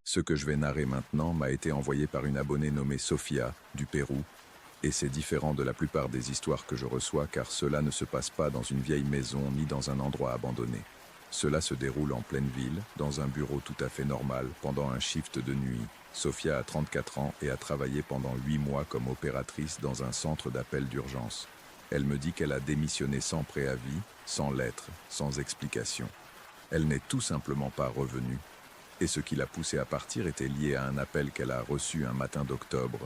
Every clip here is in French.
Ce que je vais narrer maintenant m'a été envoyé par une abonnée nommée Sofia, du Pérou, et c'est différent de la plupart des histoires que je reçois car cela ne se passe pas dans une vieille maison ni dans un endroit abandonné. Cela se déroule en pleine ville, dans un bureau tout à fait normal, pendant un shift de nuit. Sofia a 34 ans et a travaillé pendant 8 mois comme opératrice dans un centre d'appel d'urgence. Elle me dit qu'elle a démissionné sans préavis, sans lettre, sans explication. Elle n'est tout simplement pas revenue. Et ce qui l'a poussée à partir était lié à un appel qu'elle a reçu un matin d'octobre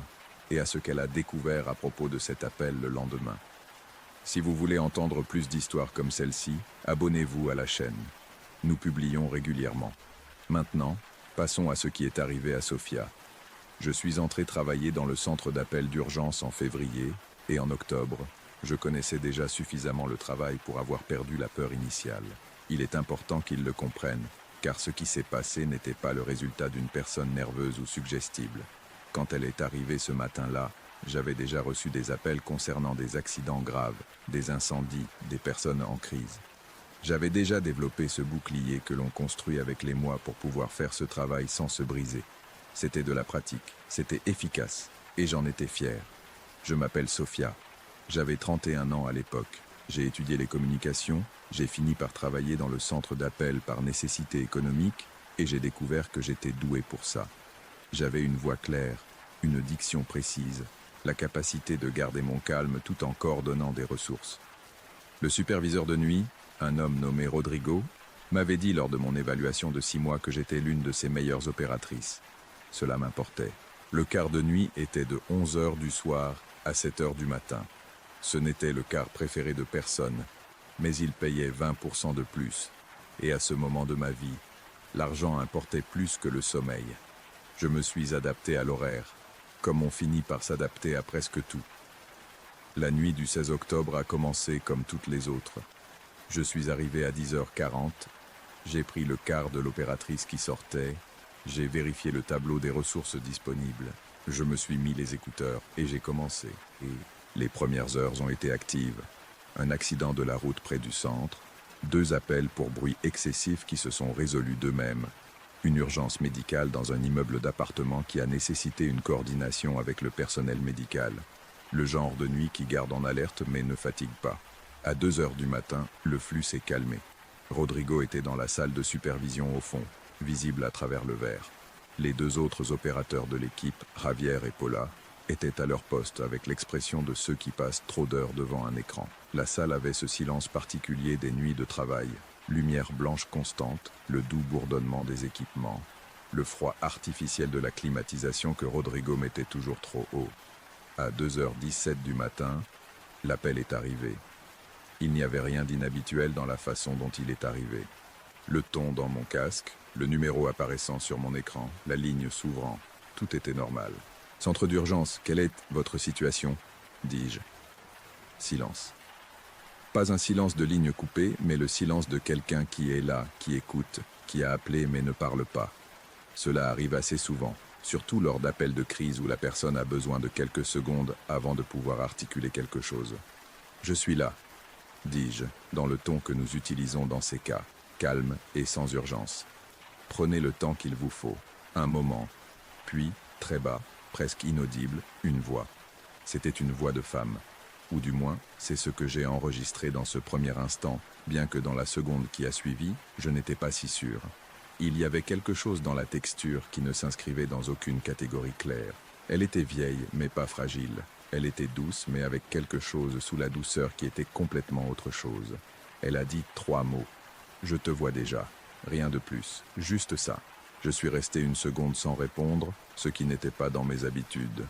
et à ce qu'elle a découvert à propos de cet appel le lendemain. Si vous voulez entendre plus d'histoires comme celle-ci, abonnez-vous à la chaîne. Nous publions régulièrement. Maintenant, passons à ce qui est arrivé à Sofia. Je suis entré travailler dans le centre d'appel d'urgence en février et en octobre, je connaissais déjà suffisamment le travail pour avoir perdu la peur initiale. Il est important qu'ils le comprennent, car ce qui s'est passé n'était pas le résultat d'une personne nerveuse ou suggestible. Quand elle est arrivée ce matin-là, j'avais déjà reçu des appels concernant des accidents graves, des incendies, des personnes en crise. J'avais déjà développé ce bouclier que l'on construit avec les mois pour pouvoir faire ce travail sans se briser. C'était de la pratique, c'était efficace, et j'en étais fier. Je m'appelle Sofia. J'avais 31 ans à l'époque. J'ai étudié les communications, j'ai fini par travailler dans le centre d'appel par nécessité économique, et j'ai découvert que j'étais doué pour ça. J'avais une voix claire, une diction précise, la capacité de garder mon calme tout en coordonnant des ressources. Le superviseur de nuit, un homme nommé Rodrigo, m'avait dit lors de mon évaluation de 6 mois que j'étais l'une de ses meilleures opératrices. Cela m'importait. Le quart de nuit était de 11 heures du soir à 7 heures du matin. Ce n'était le quart préféré de personne, mais il payait 20% de plus. Et à ce moment de ma vie, l'argent importait plus que le sommeil. Je me suis adapté à l'horaire, comme on finit par s'adapter à presque tout. La nuit du 16 octobre a commencé comme toutes les autres. Je suis arrivé à 10h40, j'ai pris le quart de l'opératrice qui sortait, j'ai vérifié le tableau des ressources disponibles, je me suis mis les écouteurs et j'ai commencé. Et les premières heures ont été actives. Un accident de la route près du centre, 2 appels pour bruit excessif qui se sont résolus d'eux-mêmes, une urgence médicale dans un immeuble d'appartement qui a nécessité une coordination avec le personnel médical, le genre de nuit qui garde en alerte mais ne fatigue pas. À 2 heures du matin, le flux s'est calmé. Rodrigo était dans la salle de supervision au fond, visible à travers le verre. Les 2 autres opérateurs de l'équipe, Javier et Paula, étaient à leur poste avec l'expression de ceux qui passent trop d'heures devant un écran. La salle avait ce silence particulier des nuits de travail, lumière blanche constante, le doux bourdonnement des équipements, le froid artificiel de la climatisation que Rodrigo mettait toujours trop haut. À 2h17 du matin, l'appel est arrivé. Il n'y avait rien d'inhabituel dans la façon dont il est arrivé. Le ton dans mon casque, le numéro apparaissant sur mon écran, la ligne s'ouvrant, tout était normal. « Centre d'urgence, quelle est votre situation ?» dis-je. Silence. Pas un silence de ligne coupée, mais le silence de quelqu'un qui est là, qui écoute, qui a appelé mais ne parle pas. Cela arrive assez souvent, surtout lors d'appels de crise où la personne a besoin de quelques secondes avant de pouvoir articuler quelque chose. « Je suis là », dis-je, dans le ton que nous utilisons dans ces cas, calme et sans urgence. Prenez le temps qu'il vous faut, un moment, puis, très bas, presque inaudible, une voix. C'était une voix de femme. Ou du moins, c'est ce que j'ai enregistré dans ce premier instant, bien que dans la seconde qui a suivi, je n'étais pas si sûr. Il y avait quelque chose dans la texture qui ne s'inscrivait dans aucune catégorie claire. Elle était vieille, mais pas fragile. Elle était douce, mais avec quelque chose sous la douceur qui était complètement autre chose. Elle a dit 3 mots. « Je te vois déjà ». Rien de plus, juste ça. Je suis resté une seconde sans répondre, ce qui n'était pas dans mes habitudes.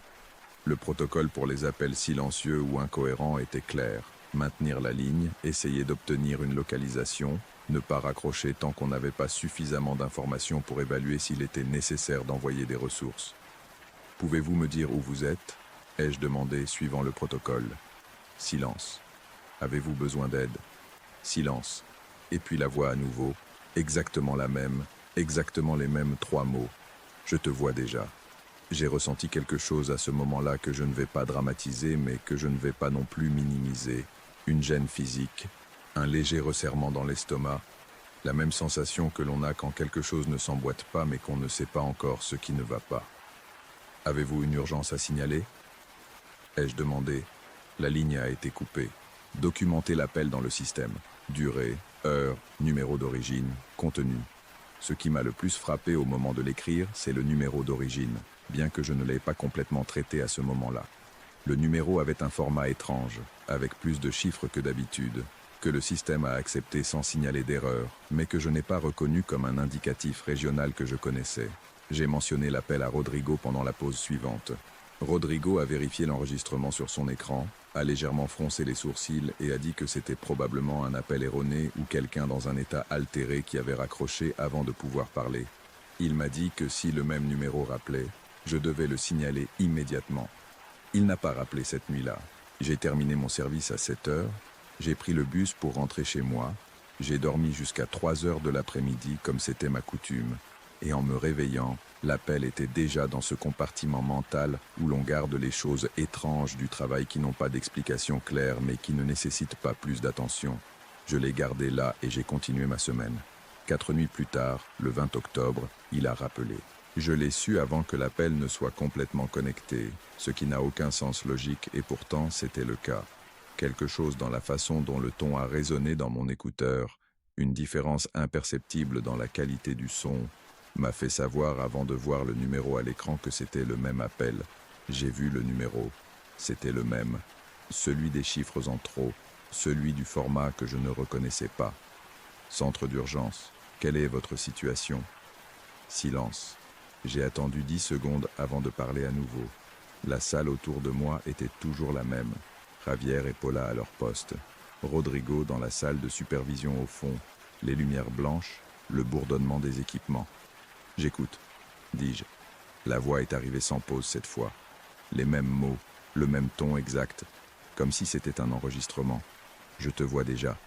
Le protocole pour les appels silencieux ou incohérents était clair. Maintenir la ligne, essayer d'obtenir une localisation, ne pas raccrocher tant qu'on n'avait pas suffisamment d'informations pour évaluer s'il était nécessaire d'envoyer des ressources. « Pouvez-vous me dire où vous êtes ?» ai-je demandé suivant le protocole. Silence. « Avez-vous besoin d'aide ?» Silence. Et puis la voix à nouveau, exactement la même, exactement les mêmes 3 mots. « Je te vois déjà ». J'ai ressenti quelque chose à ce moment-là que je ne vais pas dramatiser, mais que je ne vais pas non plus minimiser. Une gêne physique, un léger resserrement dans l'estomac, La même sensation que l'on a quand quelque chose ne s'emboîte pas mais qu'on ne sait pas encore ce qui ne va pas. Avez-vous une urgence à signaler? Ai-je demandé. La ligne a été coupée. Documentez l'appel dans le système. Durée, heure, numéro d'origine, contenu. Ce qui m'a le plus frappé au moment de l'écrire, c'est le numéro d'origine, bien que je ne l'ai pas complètement traité à ce moment-là. Le numéro avait un format étrange, avec plus de chiffres que d'habitude, que le système a accepté sans signaler d'erreur, mais que je n'ai pas reconnu comme un indicatif régional que je connaissais. J'ai mentionné l'appel à Rodrigo pendant la pause suivante. Rodrigo a vérifié l'enregistrement sur son écran, a légèrement froncé les sourcils et a dit que c'était probablement un appel erroné ou quelqu'un dans un état altéré qui avait raccroché avant de pouvoir parler. Il m'a dit que si le même numéro rappelait, je devais le signaler immédiatement. Il n'a pas rappelé cette nuit-là. J'ai terminé mon service à 7 heures, j'ai pris le bus pour rentrer chez moi, j'ai dormi jusqu'à 3 heures de l'après-midi comme c'était ma coutume, et en me réveillant, l'appel était déjà dans ce compartiment mental où l'on garde les choses étranges du travail qui n'ont pas d'explication claire mais qui ne nécessitent pas plus d'attention. Je l'ai gardé là et j'ai continué ma semaine. 4 nuits plus tard, le 20 octobre, il a rappelé. Je l'ai su avant que l'appel ne soit complètement connecté, ce qui n'a aucun sens logique et pourtant c'était le cas. Quelque chose dans la façon dont le ton a résonné dans mon écouteur, une différence imperceptible dans la qualité du son, m'a fait savoir avant de voir le numéro à l'écran que c'était le même appel. J'ai vu le numéro. C'était le même. Celui des chiffres en trop. Celui du format que je ne reconnaissais pas. Centre d'urgence. Quelle est votre situation? Silence. J'ai attendu 10 secondes avant de parler à nouveau. La salle autour de moi était toujours la même. Javier et Paula à leur poste. Rodrigo dans la salle de supervision au fond. Les lumières blanches, le bourdonnement des équipements. J'écoute, dis-je. La voix est arrivée sans pause cette fois. Les mêmes mots, le même ton exact, comme si c'était un enregistrement. Je te vois déjà.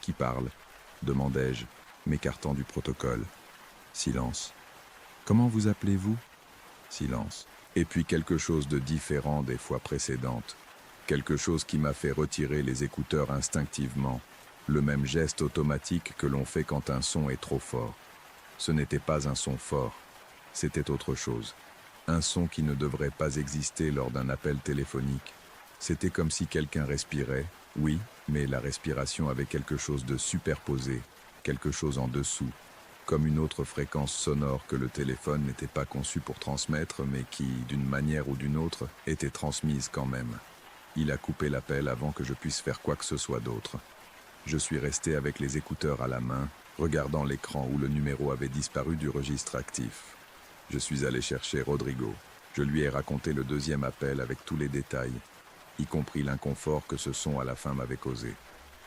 Qui parle? Demandai-je, m'écartant du protocole. Silence. Comment vous appelez-vous? Silence. Et puis quelque chose de différent des fois précédentes. Quelque chose qui m'a fait retirer les écouteurs instinctivement. Le même geste automatique que l'on fait quand un son est trop fort. Ce n'était pas un son fort, c'était autre chose. Un son qui ne devrait pas exister lors d'un appel téléphonique. C'était comme si quelqu'un respirait, oui, mais la respiration avait quelque chose de superposé, quelque chose en dessous, comme une autre fréquence sonore que le téléphone n'était pas conçu pour transmettre, mais qui, d'une manière ou d'une autre, était transmise quand même. Il a coupé l'appel avant que je puisse faire quoi que ce soit d'autre. Je suis resté avec les écouteurs à la main, regardant l'écran où le numéro avait disparu du registre actif. Je suis allé chercher Rodrigo. Je lui ai raconté le deuxième appel avec tous les détails, y compris l'inconfort que ce son à la fin m'avait causé.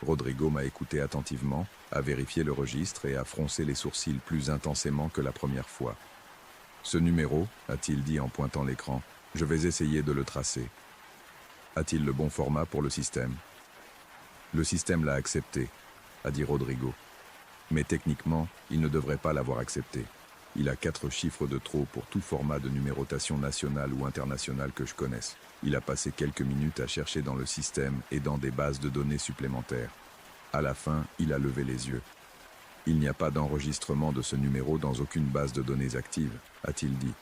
Rodrigo m'a écouté attentivement, a vérifié le registre et a froncé les sourcils plus intensément que la première fois. Ce numéro, a-t-il dit en pointant l'écran, je vais essayer de le tracer. A-t-il le bon format pour le système? Le système l'a accepté, a dit Rodrigo. Mais techniquement, il ne devrait pas l'avoir accepté. Il a 4 chiffres de trop pour tout format de numérotation nationale ou internationale que je connaisse. Il a passé quelques minutes à chercher dans le système et dans des bases de données supplémentaires. À la fin, il a levé les yeux. Il n'y a pas d'enregistrement de ce numéro dans aucune base de données active, a-t-il dit.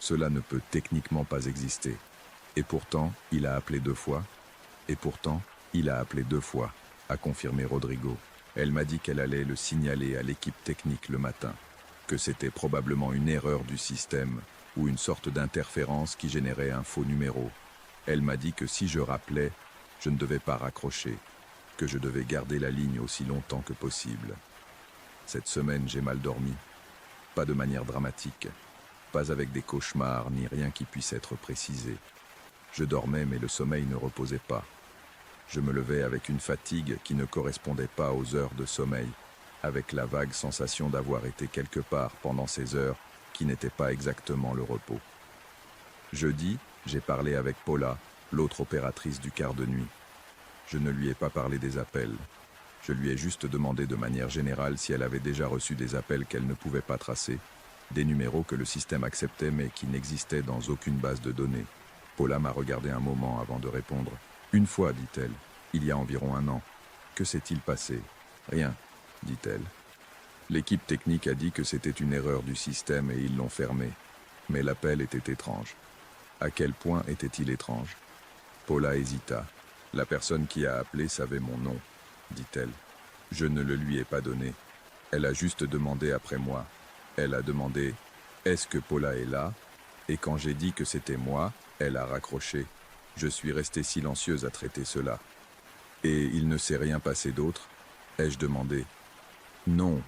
Cela ne peut techniquement pas exister. Et pourtant, il a appelé 2 fois. Et pourtant, il a appelé 2 fois, a confirmé Rodrigo. Elle m'a dit qu'elle allait le signaler à l'équipe technique le matin, que c'était probablement une erreur du système ou une sorte d'interférence qui générait un faux numéro. Elle m'a dit que si je rappelais, je ne devais pas raccrocher, que je devais garder la ligne aussi longtemps que possible. Cette semaine, j'ai mal dormi. Pas de manière dramatique, pas avec des cauchemars ni rien qui puisse être précisé. Je dormais mais le sommeil ne reposait pas. Je me levais avec une fatigue qui ne correspondait pas aux heures de sommeil, avec la vague sensation d'avoir été quelque part pendant ces heures qui n'étaient pas exactement le repos. Jeudi, j'ai parlé avec Paula, l'autre opératrice du quart de nuit. Je ne lui ai pas parlé des appels. Je lui ai juste demandé de manière générale si elle avait déjà reçu des appels qu'elle ne pouvait pas tracer, des numéros que le système acceptait mais qui n'existaient dans aucune base de données. Paula m'a regardé un moment avant de répondre. Une fois, dit-elle, il y a environ 1 an. Que s'est-il passé? Rien, dit-elle. L'équipe technique a dit que c'était une erreur du système et ils l'ont fermé. Mais l'appel était étrange. À quel point était-il étrange? Paula hésita. La personne qui a appelé savait mon nom, dit-elle. Je ne le lui ai pas donné. Elle a juste demandé après moi. Elle a demandé « Est-ce que Paula est là ?» Et quand j'ai dit que c'était moi, elle a raccroché. Je suis restée silencieuse à traiter cela. Et il ne s'est rien passé d'autre? Ai-je demandé. Non,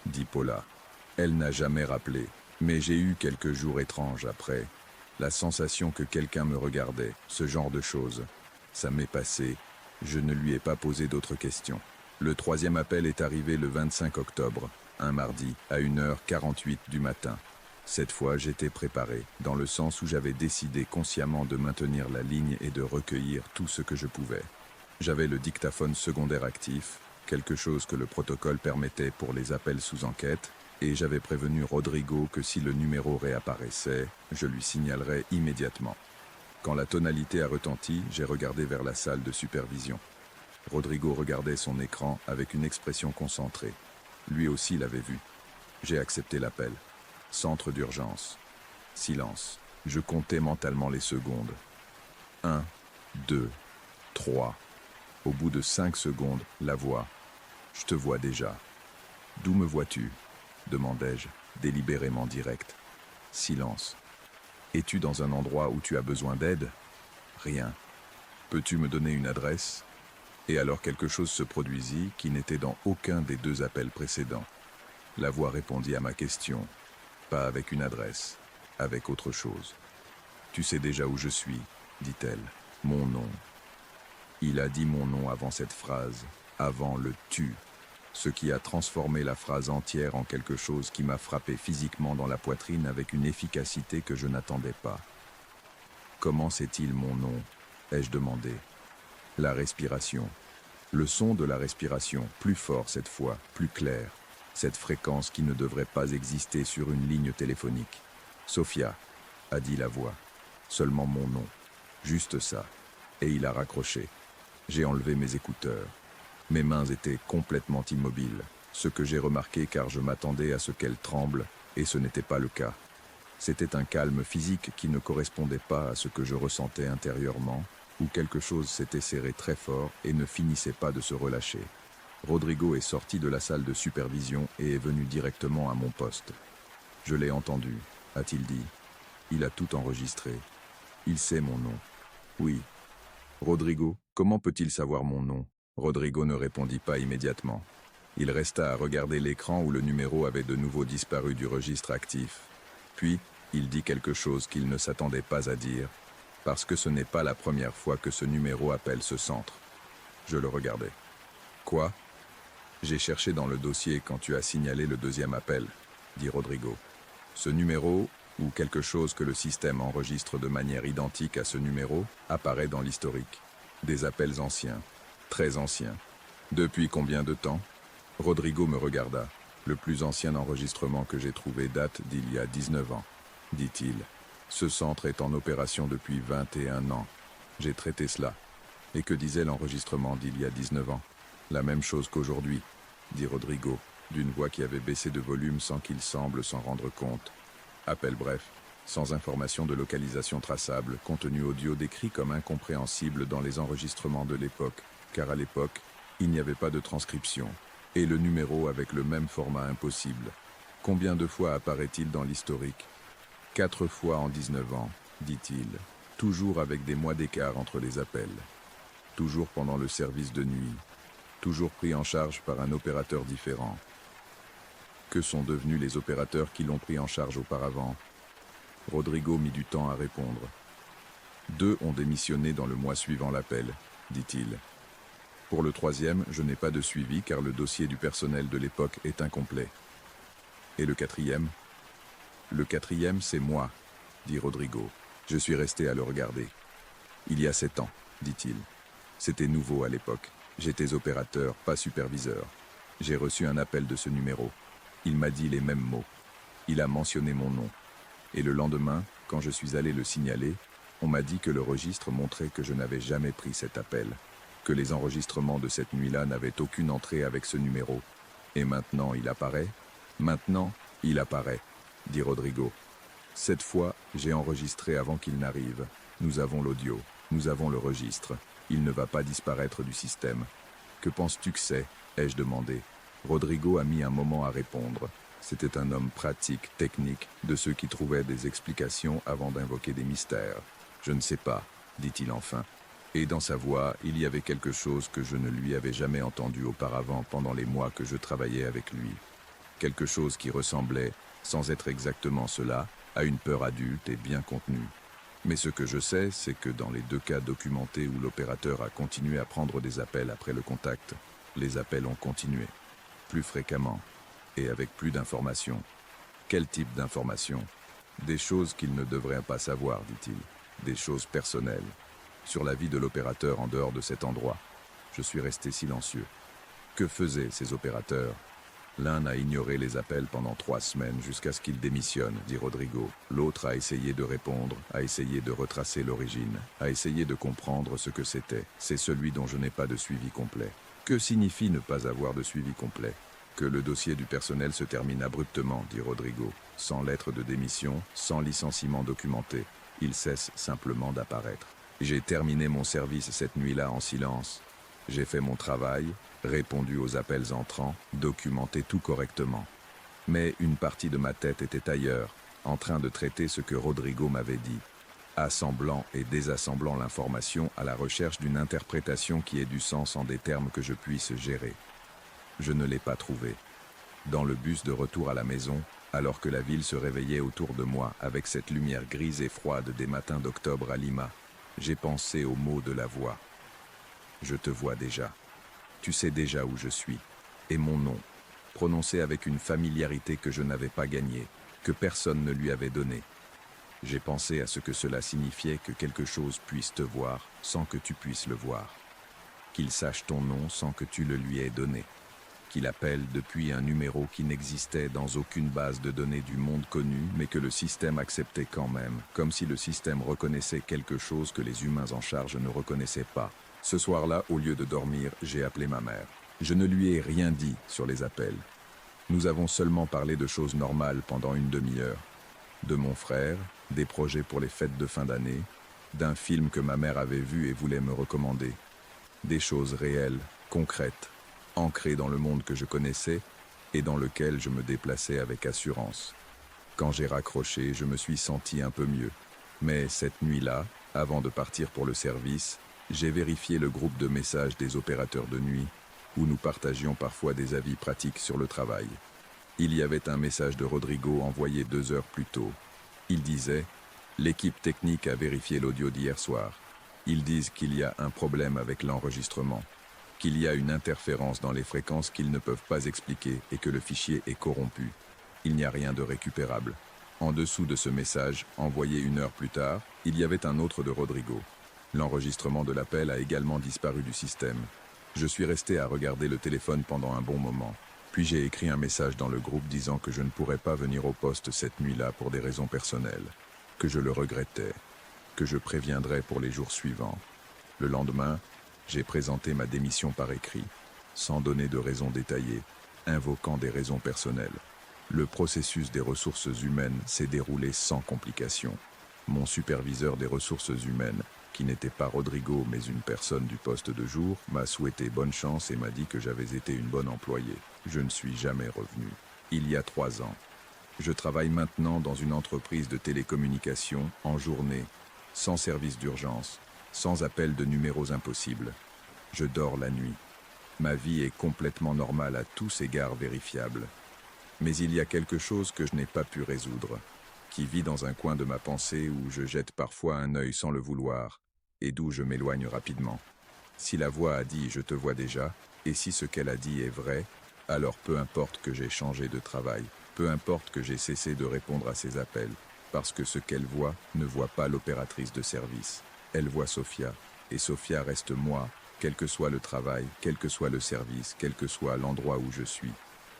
dit Paula. Elle n'a jamais rappelé, mais j'ai eu quelques jours étranges après. La sensation que quelqu'un me regardait, ce genre de choses. Ça m'est passé. Je ne lui ai pas posé d'autres questions. Le troisième appel est arrivé le 25 octobre, un mardi, à 1h48 du matin. Cette fois, j'étais préparé, dans le sens où j'avais décidé consciemment de maintenir la ligne et de recueillir tout ce que je pouvais. J'avais le dictaphone secondaire actif, quelque chose que le protocole permettait pour les appels sous enquête, et j'avais prévenu Rodrigo que si le numéro réapparaissait, je lui signalerais immédiatement. Quand la tonalité a retenti, j'ai regardé vers la salle de supervision. Rodrigo regardait son écran avec une expression concentrée. Lui aussi l'avait vu. J'ai accepté l'appel. Centre d'urgence. Silence. Je comptais mentalement les secondes. 1, 2, 3. Au bout de 5 secondes, la voix. Je te vois déjà. D'où me vois-tu? Demandai-je, délibérément direct. Silence. Es-tu dans un endroit où tu as besoin d'aide? Rien. Peux-tu me donner une adresse? Et alors quelque chose se produisit qui n'était dans aucun des deux appels précédents. La voix répondit à ma question, pas avec une adresse, avec autre chose. Tu sais déjà où je suis, dit-elle. Mon nom. Il a dit mon nom avant cette phrase, avant le « tu », ce qui a transformé la phrase entière en quelque chose qui m'a frappé physiquement dans la poitrine avec une efficacité que je n'attendais pas. Comment sait-il mon nom? Ai-je demandé. La respiration. Le son de la respiration, plus fort cette fois, plus clair. Cette fréquence qui ne devrait pas exister sur une ligne téléphonique. Sophia, a dit la voix. Seulement mon nom. Juste ça. Et il a raccroché. J'ai enlevé mes écouteurs. Mes mains étaient complètement immobiles, ce que j'ai remarqué car je m'attendais à ce qu'elles tremblent, et ce n'était pas le cas. C'était un calme physique qui ne correspondait pas à ce que je ressentais intérieurement, où quelque chose s'était serré très fort et ne finissait pas de se relâcher. Rodrigo est sorti de la salle de supervision et est venu directement à mon poste. Je l'ai entendu, a-t-il dit. Il a tout enregistré. Il sait mon nom. Oui. Rodrigo, comment peut-il savoir mon nom? Rodrigo ne répondit pas immédiatement. Il resta à regarder l'écran où le numéro avait de nouveau disparu du registre actif. Puis, il dit quelque chose qu'il ne s'attendait pas à dire, parce que ce n'est pas la première fois que ce numéro appelle ce centre. Je le regardais. Quoi? J'ai cherché dans le dossier quand tu as signalé le deuxième appel, dit Rodrigo. Ce numéro, ou quelque chose que le système enregistre de manière identique à ce numéro, apparaît dans l'historique. Des appels anciens. Très ancien. Depuis combien de temps? Rodrigo me regarda. Le plus ancien enregistrement que j'ai trouvé date d'il y a 19 ans, dit-il. Ce centre est en opération depuis 21 ans. J'ai traité cela. Et que disait l'enregistrement d'il y a 19 ans? La même chose qu'aujourd'hui, dit Rodrigo, d'une voix qui avait baissé de volume sans qu'il semble s'en rendre compte. Appel bref, sans information de localisation traçable, contenu audio décrit comme incompréhensible dans les enregistrements de l'époque. Car à l'époque, il n'y avait pas de transcription, et le numéro avec le même format impossible. Combien de fois apparaît-il dans l'historique? 4 fois en 19 ans, dit-il, toujours avec des mois d'écart entre les appels, toujours pendant le service de nuit, toujours pris en charge par un opérateur différent. Que sont devenus les opérateurs qui l'ont pris en charge auparavant? Rodrigo mit du temps à répondre. 2 ont démissionné dans le mois suivant l'appel, dit-il. Pour le 3e, je n'ai pas de suivi car le dossier du personnel de l'époque est incomplet. Et le 4e? Le 4e, c'est moi, dit Rodrigo. Je suis resté à le regarder. Il y a 7 ans, dit-il. C'était nouveau à l'époque. J'étais opérateur, pas superviseur. J'ai reçu un appel de ce numéro. Il m'a dit les mêmes mots. Il a mentionné mon nom. Et le lendemain, quand je suis allé le signaler, on m'a dit que le registre montrait que je n'avais jamais pris cet appel, que les enregistrements de cette nuit-là n'avaient aucune entrée avec ce numéro. Et maintenant, il apparaît? Maintenant, il apparaît, dit Rodrigo. Cette fois, j'ai enregistré avant qu'il n'arrive. Nous avons l'audio, nous avons le registre. Il ne va pas disparaître du système. Que penses-tu que c'est? Ai-je demandé. Rodrigo a mis un moment à répondre. C'était un homme pratique, technique, de ceux qui trouvaient des explications avant d'invoquer des mystères. Je ne sais pas, dit-il enfin. Et dans sa voix, il y avait quelque chose que je ne lui avais jamais entendu auparavant pendant les mois que je travaillais avec lui. Quelque chose qui ressemblait, sans être exactement cela, à une peur adulte et bien contenue. Mais ce que je sais, c'est que dans les 2 cas documentés où l'opérateur a continué à prendre des appels après le contact, les appels ont continué, plus fréquemment, et avec plus d'informations. Quel type d'informations? Des choses qu'il ne devrait pas savoir, dit-il. Des choses personnelles. Sur la vie de l'opérateur en dehors de cet endroit. Je suis resté silencieux. Que faisaient ces opérateurs? L'un a ignoré les appels pendant 3 semaines jusqu'à ce qu'il démissionne, dit Rodrigo. L'autre a essayé de répondre, a essayé de retracer l'origine, a essayé de comprendre ce que c'était. C'est celui dont je n'ai pas de suivi complet. Que signifie ne pas avoir de suivi complet? Que le dossier du personnel se termine abruptement, dit Rodrigo, sans lettre de démission, sans licenciement documenté. Il cesse simplement d'apparaître. J'ai terminé mon service cette nuit-là en silence. J'ai fait mon travail, répondu aux appels entrants, documenté tout correctement. Mais une partie de ma tête était ailleurs, en train de traiter ce que Rodrigo m'avait dit, assemblant et désassemblant l'information à la recherche d'une interprétation qui ait du sens en des termes que je puisse gérer. Je ne l'ai pas trouvé. Dans le bus de retour à la maison, alors que la ville se réveillait autour de moi avec cette lumière grise et froide des matins d'octobre à Lima, j'ai pensé aux mots de la voix. Je te vois déjà. Tu sais déjà où je suis. Et mon nom, prononcé avec une familiarité que je n'avais pas gagnée, que personne ne lui avait donnée. J'ai pensé à ce que cela signifiait que quelque chose puisse te voir sans que tu puisses le voir. Qu'il sache ton nom sans que tu le lui aies donné. Qu'il appelle depuis un numéro qui n'existait dans aucune base de données du monde connu, mais que le système acceptait quand même, comme si le système reconnaissait quelque chose que les humains en charge ne reconnaissaient pas. Ce soir-là, au lieu de dormir, j'ai appelé ma mère. Je ne lui ai rien dit sur les appels. Nous avons seulement parlé de choses normales pendant une demi-heure. De mon frère, des projets pour les fêtes de fin d'année, d'un film que ma mère avait vu et voulait me recommander. Des choses réelles, concrètes, ancrées dans le monde que je connaissais et dans lequel je me déplaçais avec assurance. Quand j'ai raccroché, je me suis senti un peu mieux. Mais cette nuit-là, avant de partir pour le service, j'ai vérifié le groupe de messages des opérateurs de nuit, où nous partagions parfois des avis pratiques sur le travail. Il y avait un message de Rodrigo envoyé 2 heures plus tôt. Il disait « L'équipe technique a vérifié l'audio d'hier soir. Ils disent qu'il y a un problème avec l'enregistrement, qu'il y a une interférence dans les fréquences qu'ils ne peuvent pas expliquer et que le fichier est corrompu. Il n'y a rien de récupérable. » En dessous de ce message, envoyé 1 heure plus tard, il y avait un autre de Rodrigo. L'enregistrement de l'appel a également disparu du système. Je suis resté à regarder le téléphone pendant un bon moment. Puis j'ai écrit un message dans le groupe disant que je ne pourrais pas venir au poste cette nuit-là pour des raisons personnelles, que je le regrettais, que je préviendrais pour les jours suivants. Le lendemain, j'ai présenté ma démission par écrit, sans donner de raisons détaillées, invoquant des raisons personnelles. Le processus des ressources humaines s'est déroulé sans complications. Mon superviseur des ressources humaines, qui n'était pas Rodrigo mais une personne du poste de jour, m'a souhaité bonne chance et m'a dit que j'avais été une bonne employée. Je ne suis jamais revenu. Il y a 3 ans. Je travaille maintenant dans une entreprise de télécommunications en journée, sans service d'urgence, sans appel de numéros impossibles. Je dors la nuit. Ma vie est complètement normale à tous égards vérifiables. Mais il y a quelque chose que je n'ai pas pu résoudre, qui vit dans un coin de ma pensée où je jette parfois un œil sans le vouloir, et d'où je m'éloigne rapidement. Si la voix a dit « je te vois déjà », et si ce qu'elle a dit est vrai, alors peu importe que j'ai changé de travail, peu importe que j'ai cessé de répondre à ses appels, parce que ce qu'elle voit ne voit pas l'opératrice de service. Elle voit Sofia, et Sofia reste moi, quel que soit le travail, quel que soit le service, quel que soit l'endroit où je suis.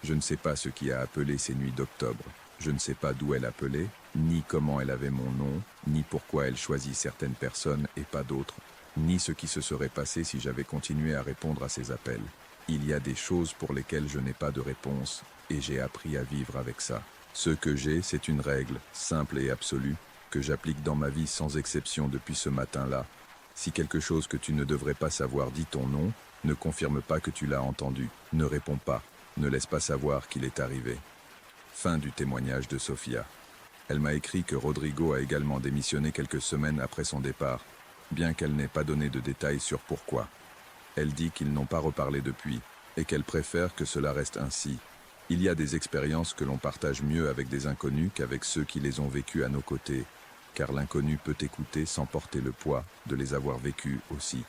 Je ne sais pas ce qui a appelé ces nuits d'octobre. Je ne sais pas d'où elle appelait, ni comment elle avait mon nom, ni pourquoi elle choisit certaines personnes et pas d'autres, ni ce qui se serait passé si j'avais continué à répondre à ses appels. Il y a des choses pour lesquelles je n'ai pas de réponse, et j'ai appris à vivre avec ça. Ce que j'ai, c'est une règle, simple et absolue, que j'applique dans ma vie sans exception depuis ce matin-là. Si quelque chose que tu ne devrais pas savoir dit ton nom, ne confirme pas que tu l'as entendu, ne réponds pas, ne laisse pas savoir qu'il est arrivé. Fin du témoignage de Sofia. Elle m'a écrit que Rodrigo a également démissionné quelques semaines après son départ, bien qu'elle n'ait pas donné de détails sur pourquoi. Elle dit qu'ils n'ont pas reparlé depuis, et qu'elle préfère que cela reste ainsi. Il y a des expériences que l'on partage mieux avec des inconnus qu'avec ceux qui les ont vécues à nos côtés, car l'inconnu peut écouter sans porter le poids de les avoir vécues aussi.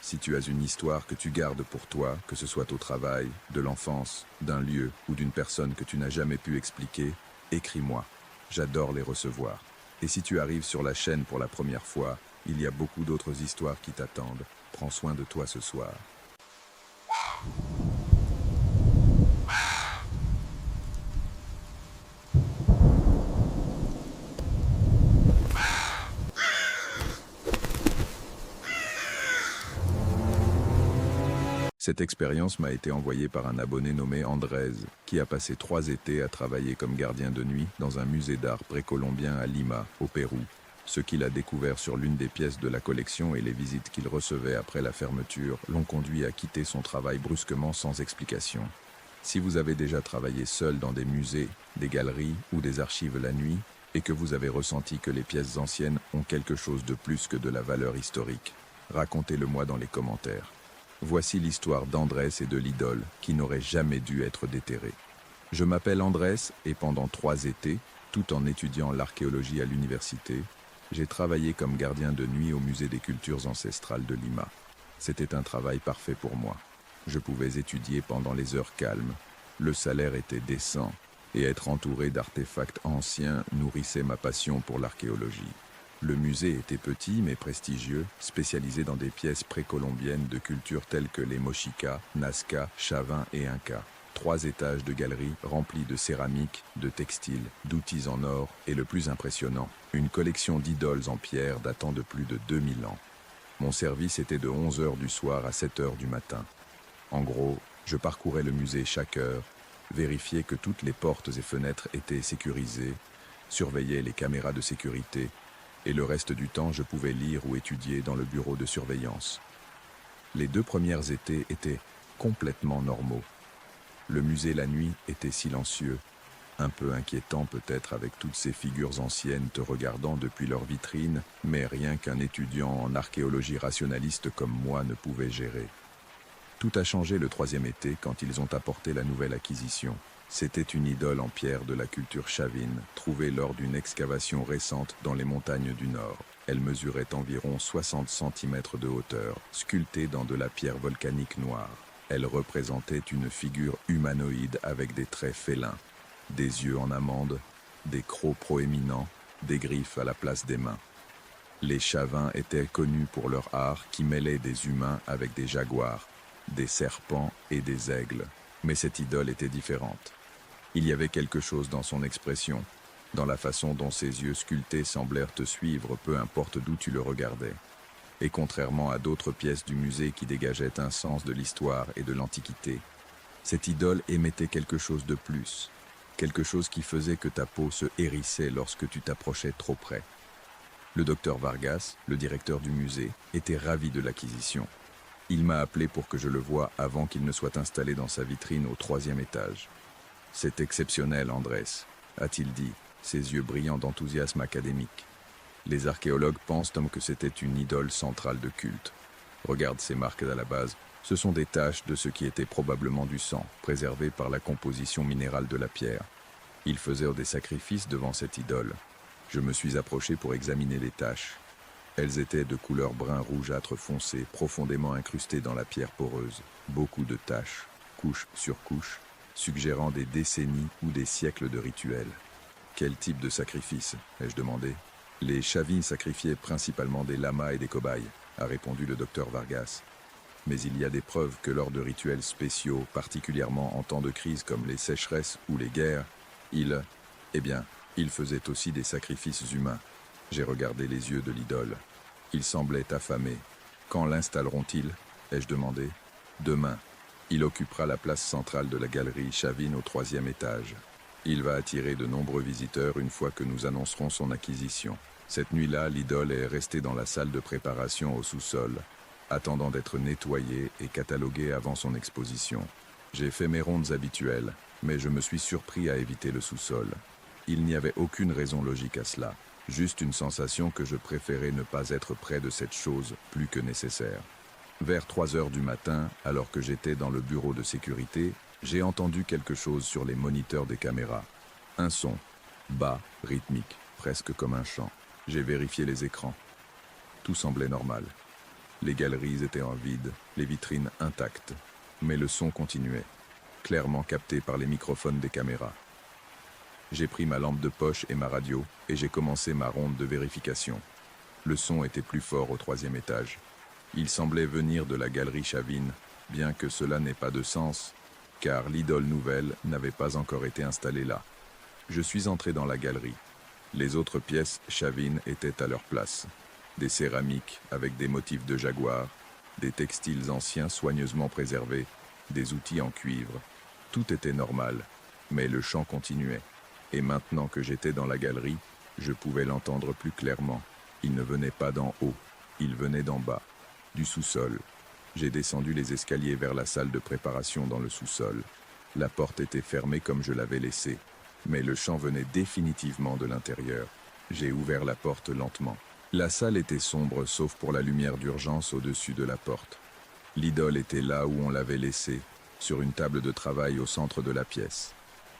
Si tu as une histoire que tu gardes pour toi, que ce soit au travail, de l'enfance, d'un lieu ou d'une personne que tu n'as jamais pu expliquer, écris-moi. J'adore les recevoir. Et si tu arrives sur la chaîne pour la première fois, il y a beaucoup d'autres histoires qui t'attendent. Prends soin de toi ce soir. Cette expérience m'a été envoyée par un abonné nommé Andrés, qui a passé 3 étés à travailler comme gardien de nuit dans un musée d'art précolombien à Lima, au Pérou. Ce qu'il a découvert sur l'une des pièces de la collection et les visites qu'il recevait après la fermeture l'ont conduit à quitter son travail brusquement sans explication. Si vous avez déjà travaillé seul dans des musées, des galeries ou des archives la nuit, et que vous avez ressenti que les pièces anciennes ont quelque chose de plus que de la valeur historique, racontez-le-moi dans les commentaires. Voici l'histoire d'Andrés et de l'idole qui n'aurait jamais dû être déterrée. Je m'appelle Andrés et pendant 3 étés, tout en étudiant l'archéologie à l'université, j'ai travaillé comme gardien de nuit au musée des cultures ancestrales de Lima. C'était un travail parfait pour moi. Je pouvais étudier pendant les heures calmes, le salaire était décent et être entouré d'artefacts anciens nourrissait ma passion pour l'archéologie. Le musée était petit mais prestigieux, spécialisé dans des pièces précolombiennes de cultures telles que les Mochicas, Nazca, Chavins et Incas. 3 étages de galeries remplis de céramique, de textiles, d'outils en or et le plus impressionnant, une collection d'idoles en pierre datant de plus de 2000 ans. Mon service était de 11 heures du soir à 7 heures du matin. En gros, je parcourais le musée chaque heure, vérifiais que toutes les portes et fenêtres étaient sécurisées, surveillais les caméras de sécurité, et le reste du temps, je pouvais lire ou étudier dans le bureau de surveillance. Les 2 premiers étés étaient complètement normaux. Le musée la nuit était silencieux, un peu inquiétant peut-être avec toutes ces figures anciennes te regardant depuis leur vitrine, mais rien qu'un étudiant en archéologie rationaliste comme moi ne pouvait gérer. Tout a changé le 3e été quand ils ont apporté la nouvelle acquisition. C'était une idole en pierre de la culture chavine, trouvée lors d'une excavation récente dans les montagnes du Nord. Elle mesurait environ 60 cm de hauteur, sculptée dans de la pierre volcanique noire. Elle représentait une figure humanoïde avec des traits félins, des yeux en amande, des crocs proéminents, des griffes à la place des mains. Les Chavins étaient connus pour leur art qui mêlait des humains avec des jaguars, des serpents et des aigles. Mais cette idole était différente. Il y avait quelque chose dans son expression, dans la façon dont ses yeux sculptés semblèrent te suivre peu importe d'où tu le regardais. Et contrairement à d'autres pièces du musée qui dégageaient un sens de l'histoire et de l'Antiquité, cette idole émettait quelque chose de plus, quelque chose qui faisait que ta peau se hérissait lorsque tu t'approchais trop près. Le docteur Vargas, le directeur du musée, était ravi de l'acquisition. Il m'a appelé pour que je le voie avant qu'il ne soit installé dans sa vitrine au 3e étage. « C'est exceptionnel, Andrés », a-t-il dit, ses yeux brillants d'enthousiasme académique. Les archéologues pensent que c'était une idole centrale de culte. Regarde ces marques à la base, ce sont des taches de ce qui était probablement du sang, préservé par la composition minérale de la pierre. Ils faisaient des sacrifices devant cette idole. Je me suis approché pour examiner les taches. Elles étaient de couleur brun rougeâtre foncé, profondément incrustées dans la pierre poreuse. Beaucoup de taches, couche sur couche, suggérant des décennies ou des siècles de rituels. Quel type de sacrifice, ai-je demandé. Les Chavins sacrifiaient principalement des lamas et des cobayes, a répondu le docteur Vargas. Mais il y a des preuves que lors de rituels spéciaux, particulièrement en temps de crise comme les sécheresses ou les guerres, ils faisaient aussi des sacrifices humains. J'ai regardé les yeux de l'idole. Il semblait affamé. Quand l'installeront-ils, ai-je demandé. Demain. Il occupera la place centrale de la galerie Chavin au 3e étage. Il va attirer de nombreux visiteurs une fois que nous annoncerons son acquisition. Cette nuit-là, l'idole est restée dans la salle de préparation au sous-sol, attendant d'être nettoyée et cataloguée avant son exposition. J'ai fait mes rondes habituelles, mais je me suis surpris à éviter le sous-sol. Il n'y avait aucune raison logique à cela, juste une sensation que je préférais ne pas être près de cette chose plus que nécessaire. Vers 3 heures du matin, alors que j'étais dans le bureau de sécurité, j'ai entendu quelque chose sur les moniteurs des caméras. Un son, bas, rythmique, presque comme un chant. J'ai vérifié les écrans. Tout semblait normal. Les galeries étaient en vide, les vitrines intactes. Mais le son continuait, clairement capté par les microphones des caméras. J'ai pris ma lampe de poche et ma radio, et j'ai commencé ma ronde de vérification. Le son était plus fort au 3e étage. Il semblait venir de la galerie Chavin, bien que cela n'ait pas de sens, car l'idole nouvelle n'avait pas encore été installée là. Je suis entré dans la galerie. Les autres pièces Chavin étaient à leur place. Des céramiques avec des motifs de jaguar, des textiles anciens soigneusement préservés, des outils en cuivre. Tout était normal, mais le chant continuait. Et maintenant que j'étais dans la galerie, je pouvais l'entendre plus clairement. Il ne venait pas d'en haut, il venait d'en bas, du sous-sol. J'ai descendu les escaliers vers la salle de préparation dans le sous-sol. La porte était fermée comme je l'avais laissée, mais le chant venait définitivement de l'intérieur. J'ai ouvert la porte lentement. La salle était sombre sauf pour la lumière d'urgence au-dessus de la porte. L'idole était là où on l'avait laissée, sur une table de travail au centre de la pièce.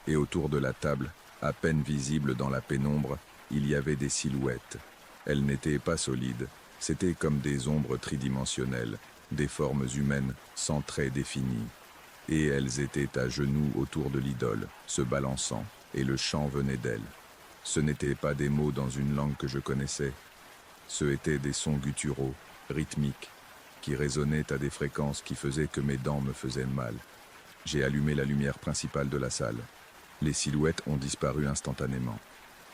Et autour de la table, à peine visible dans la pénombre, il y avait des silhouettes. Elles n'étaient pas solides, c'était comme des ombres tridimensionnelles, des formes humaines sans traits définis. Et elles étaient à genoux autour de l'idole, se balançant, et le chant venait d'elles. Ce n'étaient pas des mots dans une langue que je connaissais. Ce étaient des sons gutturaux, rythmiques, qui résonnaient à des fréquences qui faisaient que mes dents me faisaient mal. J'ai allumé la lumière principale de la salle. Les silhouettes ont disparu instantanément.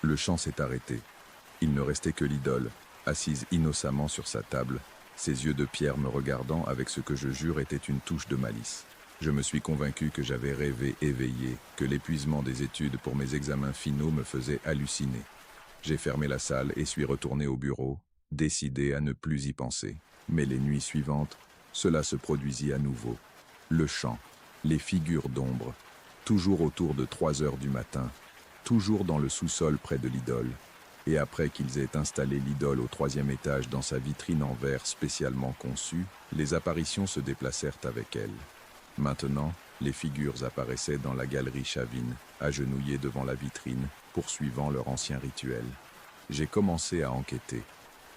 Le chant s'est arrêté. Il ne restait que l'idole, assise innocemment sur sa table, ses yeux de pierre me regardant avec ce que je jure était une touche de malice. Je me suis convaincu que j'avais rêvé éveillé, que l'épuisement des études pour mes examens finaux me faisait halluciner. J'ai fermé la salle et suis retourné au bureau, décidé à ne plus y penser. Mais les nuits suivantes, cela se produisit à nouveau. Le chant, les figures d'ombre, toujours autour de 3 heures du matin, toujours dans le sous-sol près de l'idole. Et après qu'ils aient installé l'idole au 3e étage dans sa vitrine en verre spécialement conçue, les apparitions se déplacèrent avec elle. Maintenant, les figures apparaissaient dans la galerie Chavin, agenouillées devant la vitrine, poursuivant leur ancien rituel. J'ai commencé à enquêter.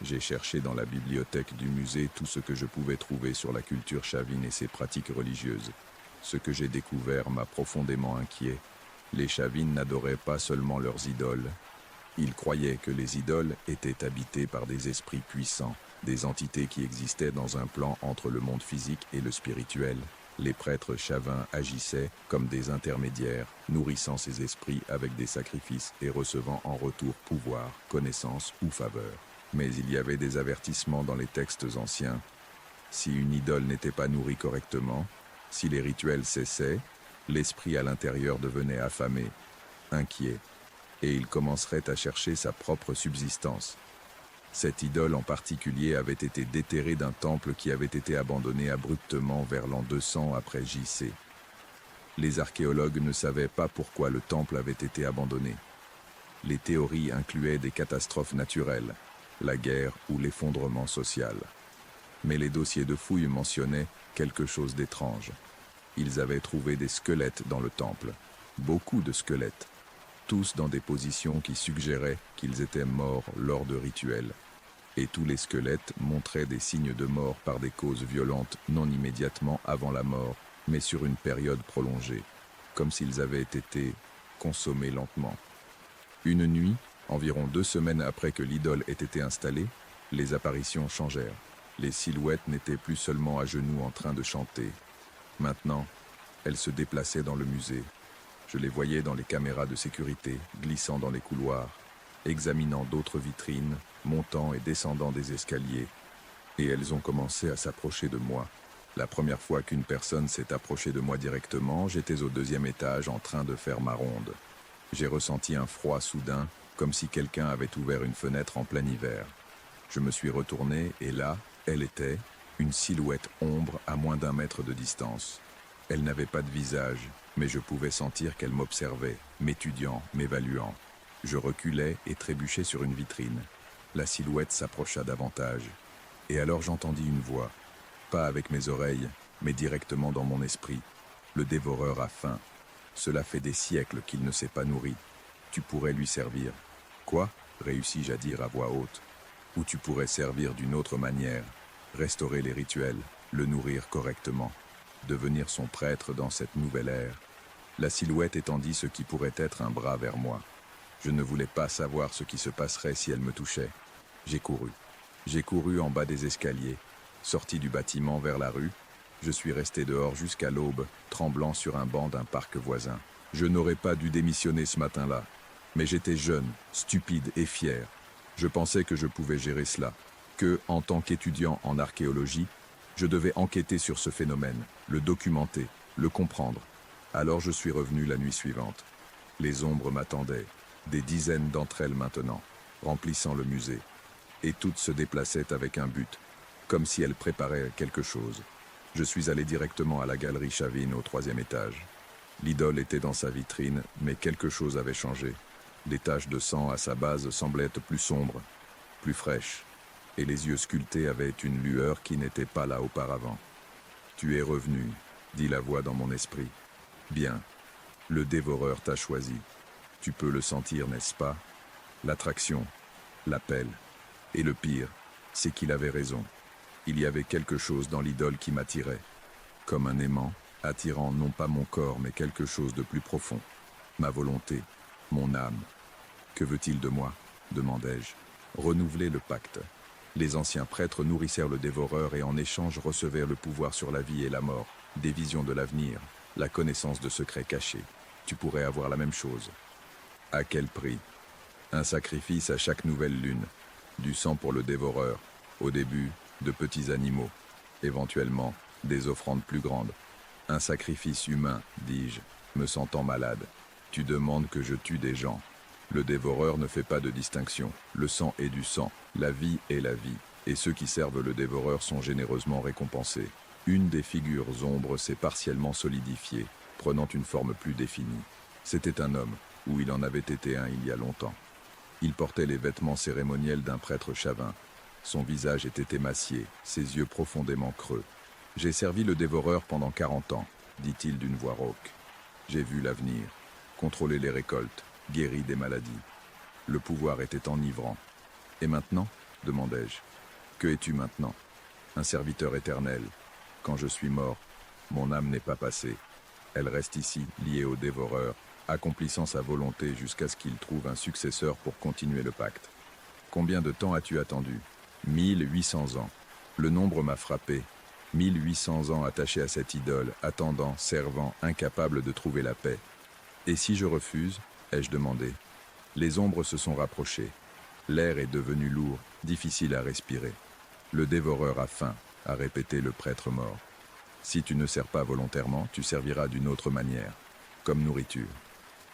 J'ai cherché dans la bibliothèque du musée tout ce que je pouvais trouver sur la culture Chavin et ses pratiques religieuses. Ce que j'ai découvert m'a profondément inquiet. Les Chavin n'adoraient pas seulement leurs idoles. Ils croyaient que les idoles étaient habitées par des esprits puissants, des entités qui existaient dans un plan entre le monde physique et le spirituel. Les prêtres chavins agissaient comme des intermédiaires, nourrissant ces esprits avec des sacrifices et recevant en retour pouvoir, connaissance ou faveur. Mais il y avait des avertissements dans les textes anciens. Si une idole n'était pas nourrie correctement, si les rituels cessaient, l'esprit à l'intérieur devenait affamé, inquiet, et il commencerait à chercher sa propre subsistance. Cette idole en particulier avait été déterrée d'un temple qui avait été abandonné abruptement vers l'an 200 après J.C. Les archéologues ne savaient pas pourquoi le temple avait été abandonné. Les théories incluaient des catastrophes naturelles, la guerre ou l'effondrement social. Mais les dossiers de fouilles mentionnaient quelque chose d'étrange. Ils avaient trouvé des squelettes dans le temple, beaucoup de squelettes, tous dans des positions qui suggéraient qu'ils étaient morts lors de rituels. Et tous les squelettes montraient des signes de mort par des causes violentes non immédiatement avant la mort, mais sur une période prolongée, comme s'ils avaient été consommés lentement. Une nuit, environ 2 semaines après que l'idole ait été installée, les apparitions changèrent. Les silhouettes n'étaient plus seulement à genoux en train de chanter. Maintenant, elles se déplaçaient dans le musée. Je les voyais dans les caméras de sécurité, glissant dans les couloirs, examinant d'autres vitrines, montant et descendant des escaliers. Et elles ont commencé à s'approcher de moi. La première fois qu'une personne s'est approchée de moi directement, j'étais au 2e étage en train de faire ma ronde. J'ai ressenti un froid soudain, comme si quelqu'un avait ouvert une fenêtre en plein hiver. Je me suis retourné et là, elle était, une silhouette ombre à moins d'1 mètre de distance. Elle n'avait pas de visage, mais je pouvais sentir qu'elle m'observait, m'étudiant, m'évaluant. Je reculais et trébuchais sur une vitrine. La silhouette s'approcha davantage. Et alors j'entendis une voix, pas avec mes oreilles, mais directement dans mon esprit. Le dévoreur a faim. Cela fait des siècles qu'il ne s'est pas nourri. Tu pourrais lui servir. Quoi? Réussis-je à dire à voix haute. Ou tu pourrais servir d'une autre manière, restaurer les rituels, le nourrir correctement, devenir son prêtre dans cette nouvelle ère. La silhouette étendit ce qui pourrait être un bras vers moi. Je ne voulais pas savoir ce qui se passerait si elle me touchait. J'ai couru. J'ai couru en bas des escaliers, sorti du bâtiment vers la rue. Je suis resté dehors jusqu'à l'aube, tremblant sur un banc d'un parc voisin. Je n'aurais pas dû démissionner ce matin-là. Mais j'étais jeune, stupide et fier. Je pensais que je pouvais gérer cela, que, en tant qu'étudiant en archéologie, je devais enquêter sur ce phénomène, le documenter, le comprendre. Alors je suis revenu la nuit suivante. Les ombres m'attendaient, des dizaines d'entre elles maintenant, remplissant le musée. Et toutes se déplaçaient avec un but, comme si elles préparaient quelque chose. Je suis allé directement à la galerie Chavin au 3e étage. L'idole était dans sa vitrine, mais quelque chose avait changé. Les taches de sang à sa base semblaient être plus sombres, plus fraîches, et les yeux sculptés avaient une lueur qui n'était pas là auparavant. « Tu es revenu », dit la voix dans mon esprit. « Bien, le dévoreur t'a choisi. Tu peux le sentir, n'est-ce pas? L'attraction, l'appel. Et le pire, c'est qu'il avait raison. Il y avait quelque chose dans l'idole qui m'attirait, comme un aimant, attirant non pas mon corps, mais quelque chose de plus profond. Ma volonté, mon âme. Que veut-il de moi? Demandai-je. Renouveler le pacte. Les anciens prêtres nourrissèrent le dévoreur et en échange recevèrent le pouvoir sur la vie et la mort, des visions de l'avenir, la connaissance de secrets cachés. Tu pourrais avoir la même chose. À quel prix? Un sacrifice à chaque nouvelle lune, du sang pour le dévoreur, au début, de petits animaux, éventuellement, des offrandes plus grandes. Un sacrifice humain, dis-je, me sentant malade. Tu demandes que je tue des gens. Le dévoreur ne fait pas de distinction. Le sang est du sang, la vie est la vie, et ceux qui servent le dévoreur sont généreusement récompensés. Une des figures ombres s'est partiellement solidifiée, prenant une forme plus définie. C'était un homme, ou il en avait été un il y a longtemps. Il portait les vêtements cérémoniels d'un prêtre chavin. Son visage était émacié, ses yeux profondément creux. « J'ai servi le dévoreur pendant 40 ans, dit-il d'une voix rauque. J'ai vu l'avenir, contrôlé les récoltes, guéri des maladies. Le pouvoir était enivrant. Et maintenant, demandai-je, que es-tu maintenant? Un serviteur éternel. Quand je suis mort, mon âme n'est pas passée. Elle reste ici, liée au dévoreur, accomplissant sa volonté jusqu'à ce qu'il trouve un successeur pour continuer le pacte. Combien de temps as-tu attendu? 1800 ans. Le nombre m'a frappé. 1800 ans attachés à cette idole, attendant, servant, incapable de trouver la paix. Et si je refuse? Ai-je demandé. Les ombres se sont rapprochées. L'air est devenu lourd, difficile à respirer. Le dévoreur a faim, a répété le prêtre mort. Si tu ne sers pas volontairement, tu serviras d'une autre manière, comme nourriture.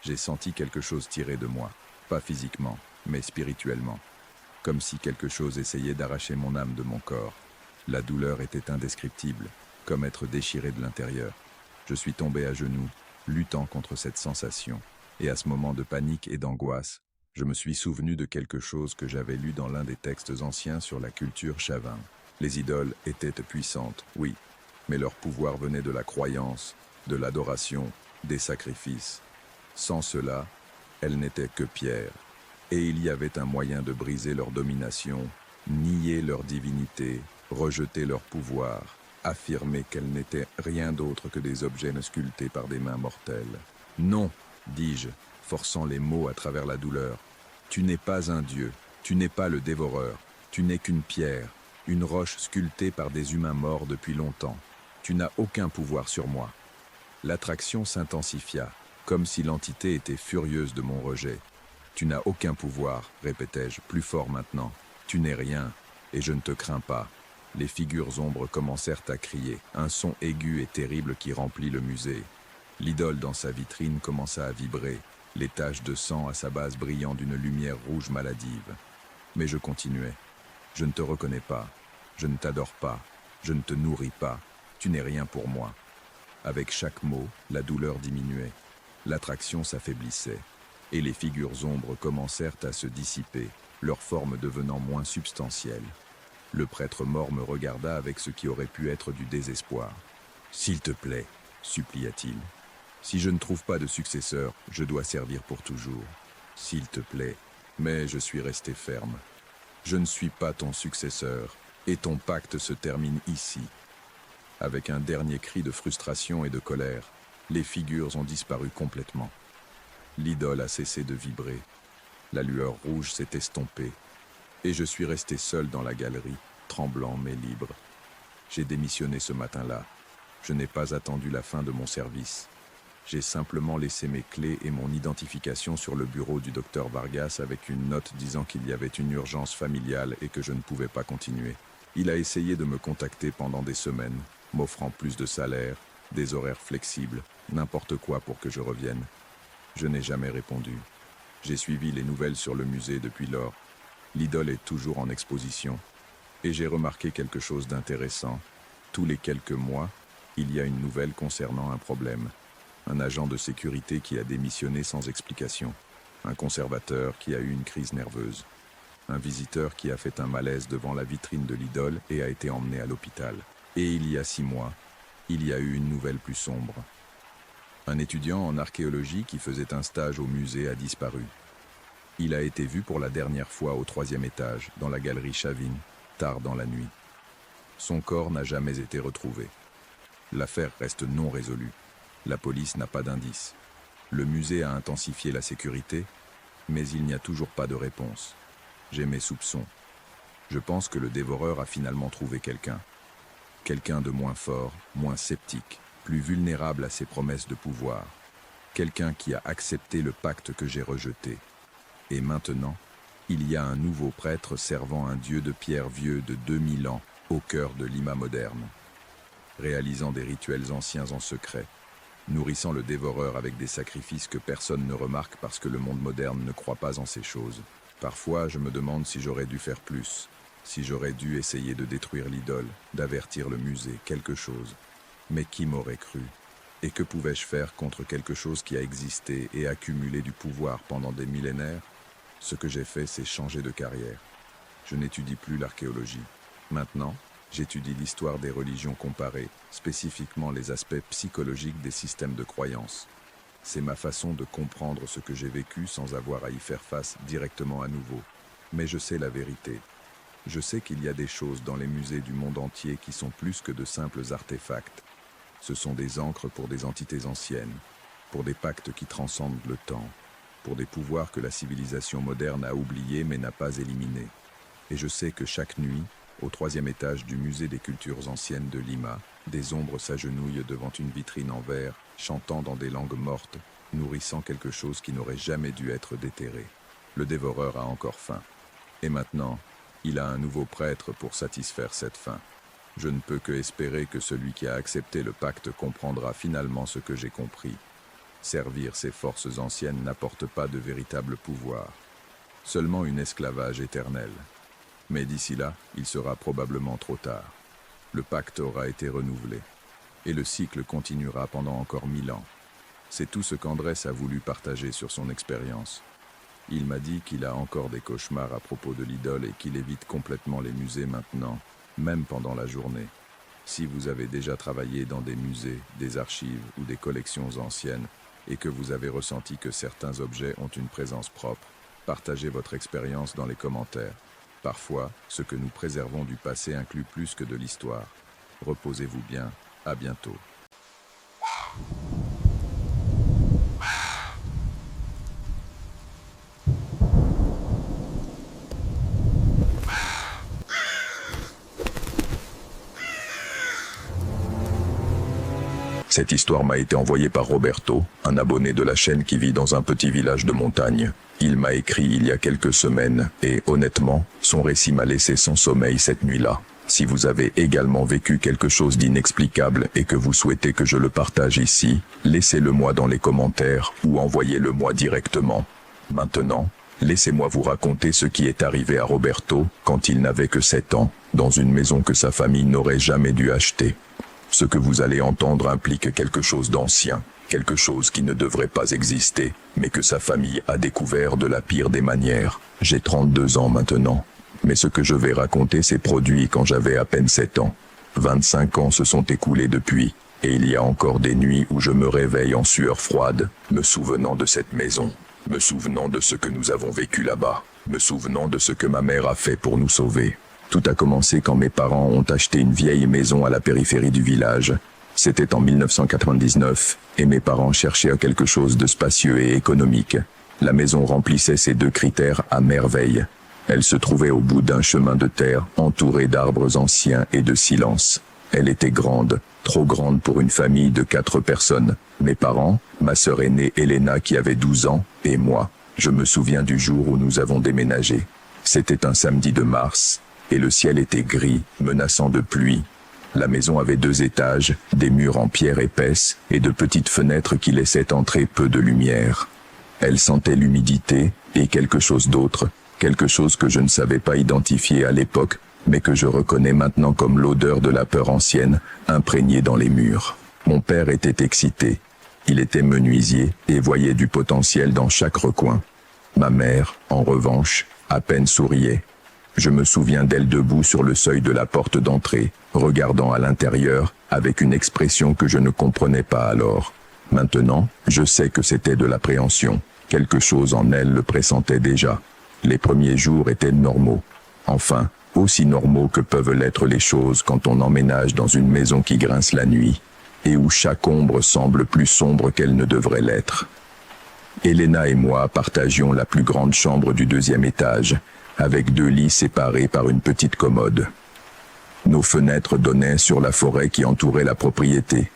J'ai senti quelque chose tirer de moi, pas physiquement, mais spirituellement. Comme si quelque chose essayait d'arracher mon âme de mon corps. La douleur était indescriptible, comme être déchiré de l'intérieur. Je suis tombé à genoux, luttant contre cette sensation. Et à ce moment de panique et d'angoisse, je me suis souvenu de quelque chose que j'avais lu dans l'un des textes anciens sur la culture chavin. Les idoles étaient puissantes, oui, mais leur pouvoir venait de la croyance, de l'adoration, des sacrifices. Sans cela, elles n'étaient que pierre. Et il y avait un moyen de briser leur domination, nier leur divinité, rejeter leur pouvoir, affirmer qu'elles n'étaient rien d'autre que des objets sculptés par des mains mortelles. Non, dis-je, forçant les mots à travers la douleur. Tu n'es pas un dieu, tu n'es pas le dévoreur, tu n'es qu'une pierre, une roche sculptée par des humains morts depuis longtemps. Tu n'as aucun pouvoir sur moi. L'attraction s'intensifia, comme si l'entité était furieuse de mon rejet. Tu n'as aucun pouvoir, répétai-je, plus fort maintenant. Tu n'es rien, et je ne te crains pas. Les figures ombres commencèrent à crier, un son aigu et terrible qui remplit le musée. L'idole dans sa vitrine commença à vibrer, les taches de sang à sa base brillant d'une lumière rouge maladive. Mais je continuais. Je ne te reconnais pas, je ne t'adore pas, je ne te nourris pas, tu n'es rien pour moi. Avec chaque mot, la douleur diminuait, l'attraction s'affaiblissait, et les figures ombres commencèrent à se dissiper, leur forme devenant moins substantielle. Le prêtre mort me regarda avec ce qui aurait pu être du désespoir. « S'il te plaît, supplia-t-il. Si je ne trouve pas de successeur, je dois servir pour toujours. S'il te plaît. » Mais je suis resté ferme. Je ne suis pas ton successeur, et ton pacte se termine ici. Avec un dernier cri de frustration et de colère, les figures ont disparu complètement. L'idole a cessé de vibrer. La lueur rouge s'est estompée. Et je suis resté seul dans la galerie, tremblant mais libre. J'ai démissionné ce matin-là. Je n'ai pas attendu la fin de mon service. J'ai simplement laissé mes clés et mon identification sur le bureau du docteur Vargas avec une note disant qu'il y avait une urgence familiale et que je ne pouvais pas continuer. Il a essayé de me contacter pendant des semaines, m'offrant plus de salaire, des horaires flexibles, n'importe quoi pour que je revienne. Je n'ai jamais répondu. J'ai suivi les nouvelles sur le musée depuis lors. L'idole est toujours en exposition. Et j'ai remarqué quelque chose d'intéressant. Tous les quelques mois, il y a une nouvelle concernant un problème. Un agent de sécurité qui a démissionné sans explication. Un conservateur qui a eu une crise nerveuse. Un visiteur qui a fait un malaise devant la vitrine de l'idole et a été emmené à l'hôpital. Et il y a 6 mois, il y a eu une nouvelle plus sombre. Un étudiant en archéologie qui faisait un stage au musée a disparu. Il a été vu pour la dernière fois au 3e étage, dans la galerie Chavine, tard dans la nuit. Son corps n'a jamais été retrouvé. L'affaire reste non résolue. La police n'a pas d'indice. Le musée a intensifié la sécurité, mais il n'y a toujours pas de réponse. J'ai mes soupçons. Je pense que le dévoreur a finalement trouvé quelqu'un. Quelqu'un de moins fort, moins sceptique, plus vulnérable à ses promesses de pouvoir. Quelqu'un qui a accepté le pacte que j'ai rejeté. Et maintenant, il y a un nouveau prêtre servant un dieu de pierre vieux de 2000 ans au cœur de Lima moderne. Réalisant des rituels anciens en secret, nourrissant le dévoreur avec des sacrifices que personne ne remarque parce que le monde moderne ne croit pas en ces choses. Parfois, je me demande si j'aurais dû faire plus, si j'aurais dû essayer de détruire l'idole, d'avertir le musée, quelque chose. Mais qui m'aurait cru? Et que pouvais-je faire contre quelque chose qui a existé et accumulé du pouvoir pendant des millénaires? Ce que j'ai fait, c'est changer de carrière. Je n'étudie plus l'archéologie. Maintenant, j'étudie l'histoire des religions comparées, spécifiquement les aspects psychologiques des systèmes de croyances. C'est ma façon de comprendre ce que j'ai vécu sans avoir à y faire face directement à nouveau. Mais je sais la vérité. Je sais qu'il y a des choses dans les musées du monde entier qui sont plus que de simples artefacts. Ce sont des encres pour des entités anciennes, pour des pactes qui transcendent le temps, pour des pouvoirs que la civilisation moderne a oubliés mais n'a pas éliminés. Et je sais que chaque nuit, au 3e étage du musée des cultures anciennes de Lima, des ombres s'agenouillent devant une vitrine en verre, chantant dans des langues mortes, nourrissant quelque chose qui n'aurait jamais dû être déterré. Le dévoreur a encore faim. Et maintenant, il a un nouveau prêtre pour satisfaire cette faim. Je ne peux que espérer que celui qui a accepté le pacte comprendra finalement ce que j'ai compris. Servir ces forces anciennes n'apporte pas de véritable pouvoir, seulement un esclavage éternel. Mais d'ici là, il sera probablement trop tard. Le pacte aura été renouvelé, et le cycle continuera pendant encore 1000 ans. C'est tout ce qu'Andrés a voulu partager sur son expérience. Il m'a dit qu'il a encore des cauchemars à propos de l'idole et qu'il évite complètement les musées maintenant, même pendant la journée. Si vous avez déjà travaillé dans des musées, des archives ou des collections anciennes, et que vous avez ressenti que certains objets ont une présence propre, partagez votre expérience dans les commentaires. Parfois, ce que nous préservons du passé inclut plus que de l'histoire. Reposez-vous bien, à bientôt. Cette histoire m'a été envoyée par Roberto, un abonné de la chaîne qui vit dans un petit village de montagne. Il m'a écrit il y a quelques semaines et, honnêtement, son récit m'a laissé sans sommeil cette nuit-là. Si vous avez également vécu quelque chose d'inexplicable et que vous souhaitez que je le partage ici, laissez-le-moi dans les commentaires ou envoyez-le-moi directement. Maintenant, laissez-moi vous raconter ce qui est arrivé à Roberto quand il n'avait que 7 ans, dans une maison que sa famille n'aurait jamais dû acheter. Ce que vous allez entendre implique quelque chose d'ancien, quelque chose qui ne devrait pas exister, mais que sa famille a découvert de la pire des manières. J'ai 32 ans maintenant, mais ce que je vais raconter s'est produit quand j'avais à peine 7 ans. 25 ans se sont écoulés depuis, et il y a encore des nuits où je me réveille en sueur froide, me souvenant de cette maison, me souvenant de ce que nous avons vécu là-bas, me souvenant de ce que ma mère a fait pour nous sauver. Tout a commencé quand mes parents ont acheté une vieille maison à la périphérie du village. C'était en 1999, et mes parents cherchaient quelque chose de spacieux et économique. La maison remplissait ces 2 critères à merveille. Elle se trouvait au bout d'un chemin de terre, entourée d'arbres anciens et de silence. Elle était grande, trop grande pour une famille de 4 personnes. Mes parents, ma sœur aînée Elena qui avait 12 ans, et moi. Je me souviens du jour où nous avons déménagé. C'était un samedi de mars, et le ciel était gris, menaçant de pluie. La maison avait 2 étages, des murs en pierre épaisse et de petites fenêtres qui laissaient entrer peu de lumière. Elle sentait l'humidité et quelque chose d'autre, quelque chose que je ne savais pas identifier à l'époque, mais que je reconnais maintenant comme l'odeur de la peur ancienne, imprégnée dans les murs. Mon père était excité. Il était menuisier et voyait du potentiel dans chaque recoin. Ma mère, en revanche, à peine souriait. Je me souviens d'elle debout sur le seuil de la porte d'entrée, regardant à l'intérieur, avec une expression que je ne comprenais pas alors. Maintenant, je sais que c'était de l'appréhension. Quelque chose en elle le pressentait déjà. Les premiers jours étaient normaux. Enfin, aussi normaux que peuvent l'être les choses quand on emménage dans une maison qui grince la nuit, et où chaque ombre semble plus sombre qu'elle ne devrait l'être. Elena et moi partagions la plus grande chambre du 2e étage, avec 2 lits séparés par une petite commode. Nos fenêtres donnaient sur la forêt qui entourait la propriété.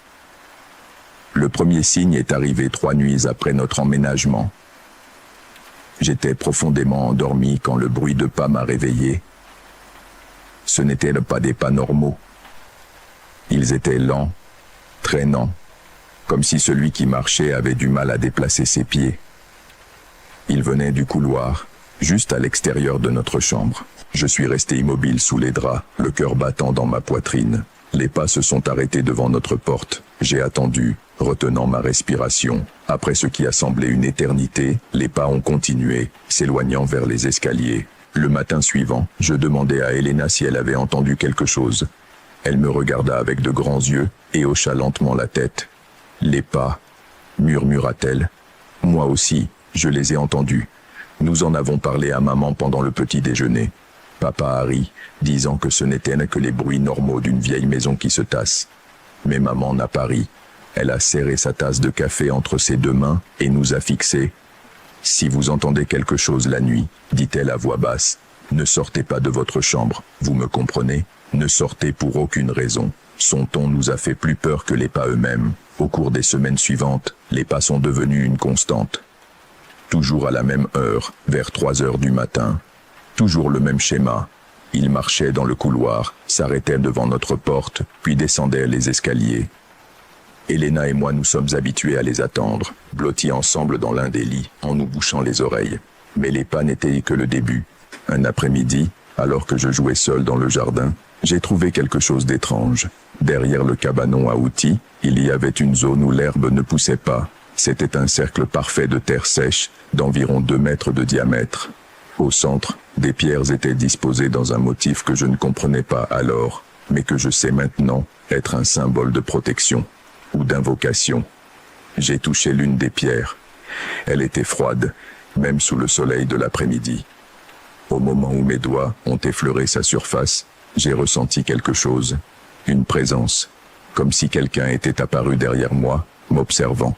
Le premier signe est arrivé 3 nuits après notre emménagement. J'étais profondément endormi quand le bruit de pas m'a réveillé. Ce n'étaient pas des pas normaux. Ils étaient lents, traînants, comme si celui qui marchait avait du mal à déplacer ses pieds. Ils venaient du couloir, juste à l'extérieur de notre chambre. Je suis resté immobile sous les draps, le cœur battant dans ma poitrine. Les pas se sont arrêtés devant notre porte. J'ai attendu, retenant ma respiration. Après ce qui a semblé une éternité, les pas ont continué, s'éloignant vers les escaliers. Le matin suivant, je demandai à Elena si elle avait entendu quelque chose. Elle me regarda avec de grands yeux et hocha lentement la tête. « Les pas » murmura-t-elle. « Moi aussi, je les ai entendus. Nous en avons parlé à maman pendant le petit déjeuner. Papa a ri, disant que ce n'étaient que les bruits normaux d'une vieille maison qui se tasse. Mais maman n'a pas ri. Elle a serré sa tasse de café entre ses 2 mains et nous a fixés. « Si vous entendez quelque chose la nuit, dit-elle à voix basse, ne sortez pas de votre chambre, vous me comprenez? Ne sortez pour aucune raison. » Son ton nous a fait plus peur que les pas eux-mêmes. Au cours des semaines suivantes, les pas sont devenus une constante. Toujours à la même heure, vers 3 heures du matin. Toujours le même schéma. Il marchait dans le couloir, s'arrêtait devant notre porte, puis descendait les escaliers. Elena et moi nous sommes habitués à les attendre, blottis ensemble dans l'un des lits, en nous bouchant les oreilles. Mais les pas n'étaient que le début. Un après-midi, alors que je jouais seul dans le jardin, j'ai trouvé quelque chose d'étrange. Derrière le cabanon à outils, il y avait une zone où l'herbe ne poussait pas. C'était un cercle parfait de terre sèche, d'environ 2 mètres de diamètre. Au centre, des pierres étaient disposées dans un motif que je ne comprenais pas alors, mais que je sais maintenant être un symbole de protection ou d'invocation. J'ai touché l'une des pierres. Elle était froide, même sous le soleil de l'après-midi. Au moment où mes doigts ont effleuré sa surface, j'ai ressenti quelque chose, une présence, comme si quelqu'un était apparu derrière moi, m'observant.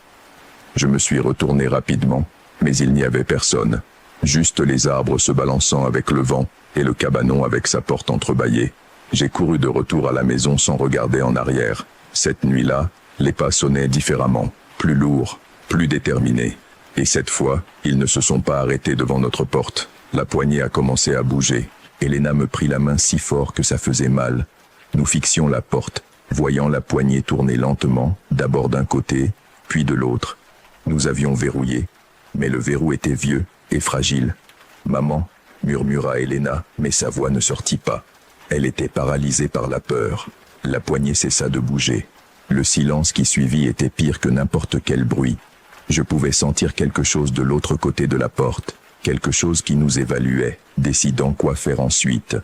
Je me suis retourné rapidement, mais il n'y avait personne, juste les arbres se balançant avec le vent et le cabanon avec sa porte entrebâillée. J'ai couru de retour à la maison sans regarder en arrière. Cette nuit-là, les pas sonnaient différemment, plus lourds, plus déterminés. Et cette fois, ils ne se sont pas arrêtés devant notre porte. La poignée a commencé à bouger. Elena me prit la main si fort que ça faisait mal. Nous fixions la porte, voyant la poignée tourner lentement, d'abord d'un côté, puis de l'autre. Nous avions verrouillé, mais le verrou était vieux et fragile. « Maman », murmura Elena, mais sa voix ne sortit pas. Elle était paralysée par la peur. La poignée cessa de bouger. Le silence qui suivit était pire que n'importe quel bruit. Je pouvais sentir quelque chose de l'autre côté de la porte, quelque chose qui nous évaluait, décidant quoi faire ensuite.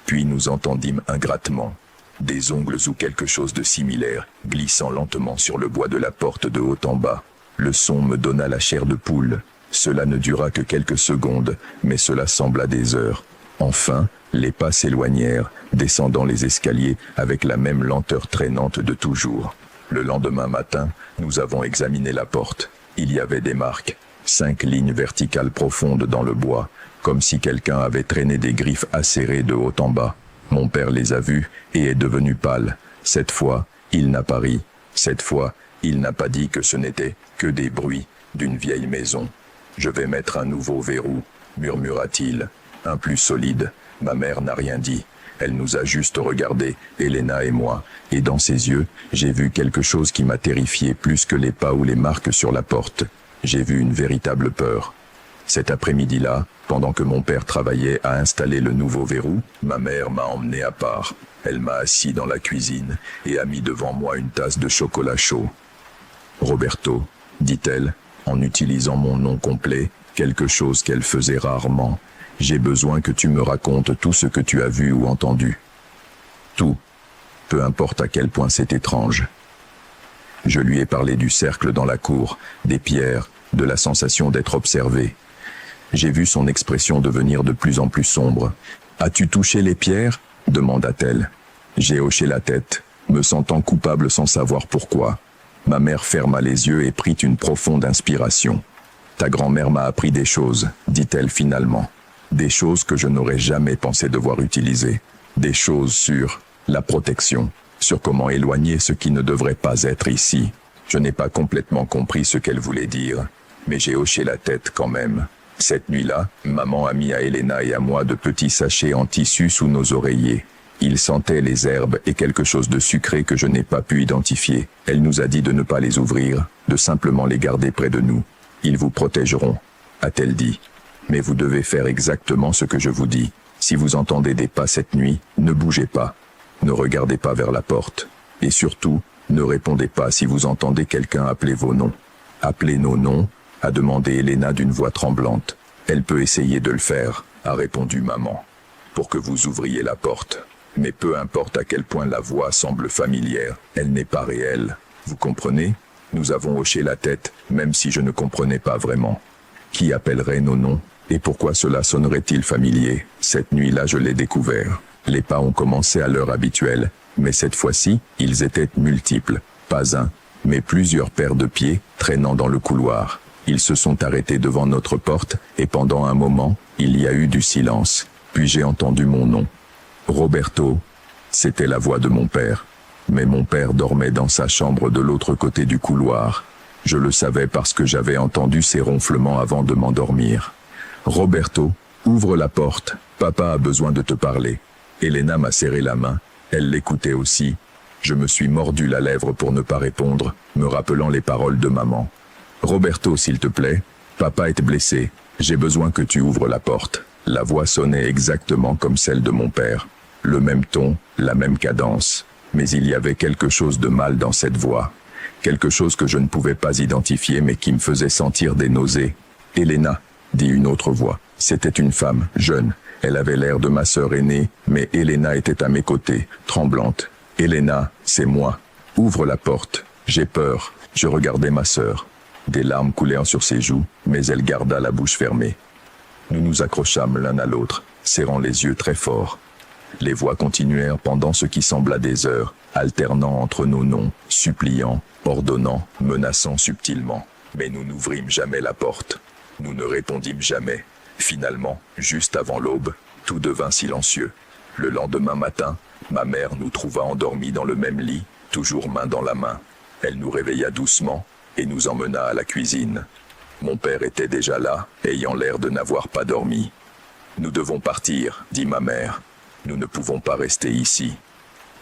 Puis nous entendîmes un grattement, des ongles ou quelque chose de similaire, glissant lentement sur le bois de la porte de haut en bas. Le son me donna la chair de poule. Cela ne dura que quelques secondes, mais cela sembla des heures. Enfin, les pas s'éloignèrent, descendant les escaliers avec la même lenteur traînante de toujours. Le lendemain matin, nous avons examiné la porte. Il y avait des marques, 5 lignes verticales profondes dans le bois, comme si quelqu'un avait traîné des griffes acérées de haut en bas. Mon père les a vues et est devenu pâle. Cette fois, il n'a pas ri. Cette fois, il n'a pas dit que ce n'était que des bruits d'une vieille maison. « Je vais mettre un nouveau verrou », murmura-t-il, un plus solide. Ma mère n'a rien dit. Elle nous a juste regardés, Elena et moi, et dans ses yeux, j'ai vu quelque chose qui m'a terrifié plus que les pas ou les marques sur la porte. J'ai vu une véritable peur. Cet après-midi-là, pendant que mon père travaillait à installer le nouveau verrou, ma mère m'a emmené à part. Elle m'a assis dans la cuisine et a mis devant moi une tasse de chocolat chaud. « Roberto », dit-elle, en utilisant mon nom complet, quelque chose qu'elle faisait rarement. « J'ai besoin que tu me racontes tout ce que tu as vu ou entendu. » Tout, peu importe à quel point c'est étrange. Je lui ai parlé du cercle dans la cour, des pierres, de la sensation d'être observé. J'ai vu son expression devenir de plus en plus sombre. « As-tu touché les pierres ?» demanda-t-elle. J'ai hoché la tête, me sentant coupable sans savoir pourquoi. Ma mère ferma les yeux et prit une profonde inspiration. « Ta grand-mère m'a appris des choses, dit-elle finalement. Des choses que je n'aurais jamais pensé devoir utiliser. Des choses sur la protection, sur comment éloigner ce qui ne devrait pas être ici. » Je n'ai pas complètement compris ce qu'elle voulait dire, mais j'ai hoché la tête quand même. Cette nuit-là, maman a mis à Elena et à moi de petits sachets en tissu sous nos oreillers. Ils sentaient les herbes et quelque chose de sucré que je n'ai pas pu identifier. Elle nous a dit de ne pas les ouvrir, de simplement les garder près de nous. « Ils vous protégeront », a-t-elle dit. « Mais vous devez faire exactement ce que je vous dis. Si vous entendez des pas cette nuit, ne bougez pas. Ne regardez pas vers la porte. Et surtout, ne répondez pas si vous entendez quelqu'un appeler vos noms. »« Appelez nos noms ?» a demandé Elena d'une voix tremblante. « Elle peut essayer de le faire », a répondu maman, « pour que vous ouvriez la porte. Mais peu importe à quel point la voix semble familière, elle n'est pas réelle. Vous comprenez ? » Nous avons hoché la tête, même si je ne comprenais pas vraiment. Qui appellerait nos noms ? Et pourquoi cela sonnerait-il familier ? Cette nuit-là, je l'ai découvert. Les pas ont commencé à l'heure habituelle, mais cette fois-ci, ils étaient multiples. Pas un, mais plusieurs paires de pieds traînant dans le couloir. Ils se sont arrêtés devant notre porte, et pendant un moment, il y a eu du silence. Puis j'ai entendu mon nom. Roberto, c'était la voix de mon père. Mais mon père dormait dans sa chambre de l'autre côté du couloir. Je le savais parce que j'avais entendu ses ronflements avant de m'endormir. Roberto, ouvre la porte, papa a besoin de te parler. Elena m'a serré la main, elle l'écoutait aussi. Je me suis mordu la lèvre pour ne pas répondre, me rappelant les paroles de maman. Roberto, s'il te plaît, papa est blessé, j'ai besoin que tu ouvres la porte. La voix sonnait exactement comme celle de mon père. Le même ton, la même cadence. Mais il y avait quelque chose de mal dans cette voix. Quelque chose que je ne pouvais pas identifier mais qui me faisait sentir des nausées. « Elena », dit une autre voix. C'était une femme, jeune. Elle avait l'air de ma sœur aînée, mais Elena était à mes côtés, tremblante. « Elena, c'est moi. Ouvre la porte. J'ai peur. » Je regardais ma sœur. Des larmes coulaient sur ses joues, mais elle garda la bouche fermée. Nous nous accrochâmes l'un à l'autre, serrant les yeux très fort. Les voix continuèrent pendant ce qui sembla des heures, alternant entre nos noms, suppliant, ordonnant, menaçant subtilement. Mais nous n'ouvrîmes jamais la porte. Nous ne répondîmes jamais. Finalement, juste avant l'aube, tout devint silencieux. Le lendemain matin, ma mère nous trouva endormis dans le même lit, toujours main dans la main. Elle nous réveilla doucement et nous emmena à la cuisine. Mon père était déjà là, ayant l'air de n'avoir pas dormi. Nous devons partir, dit ma mère. Nous ne pouvons pas rester ici.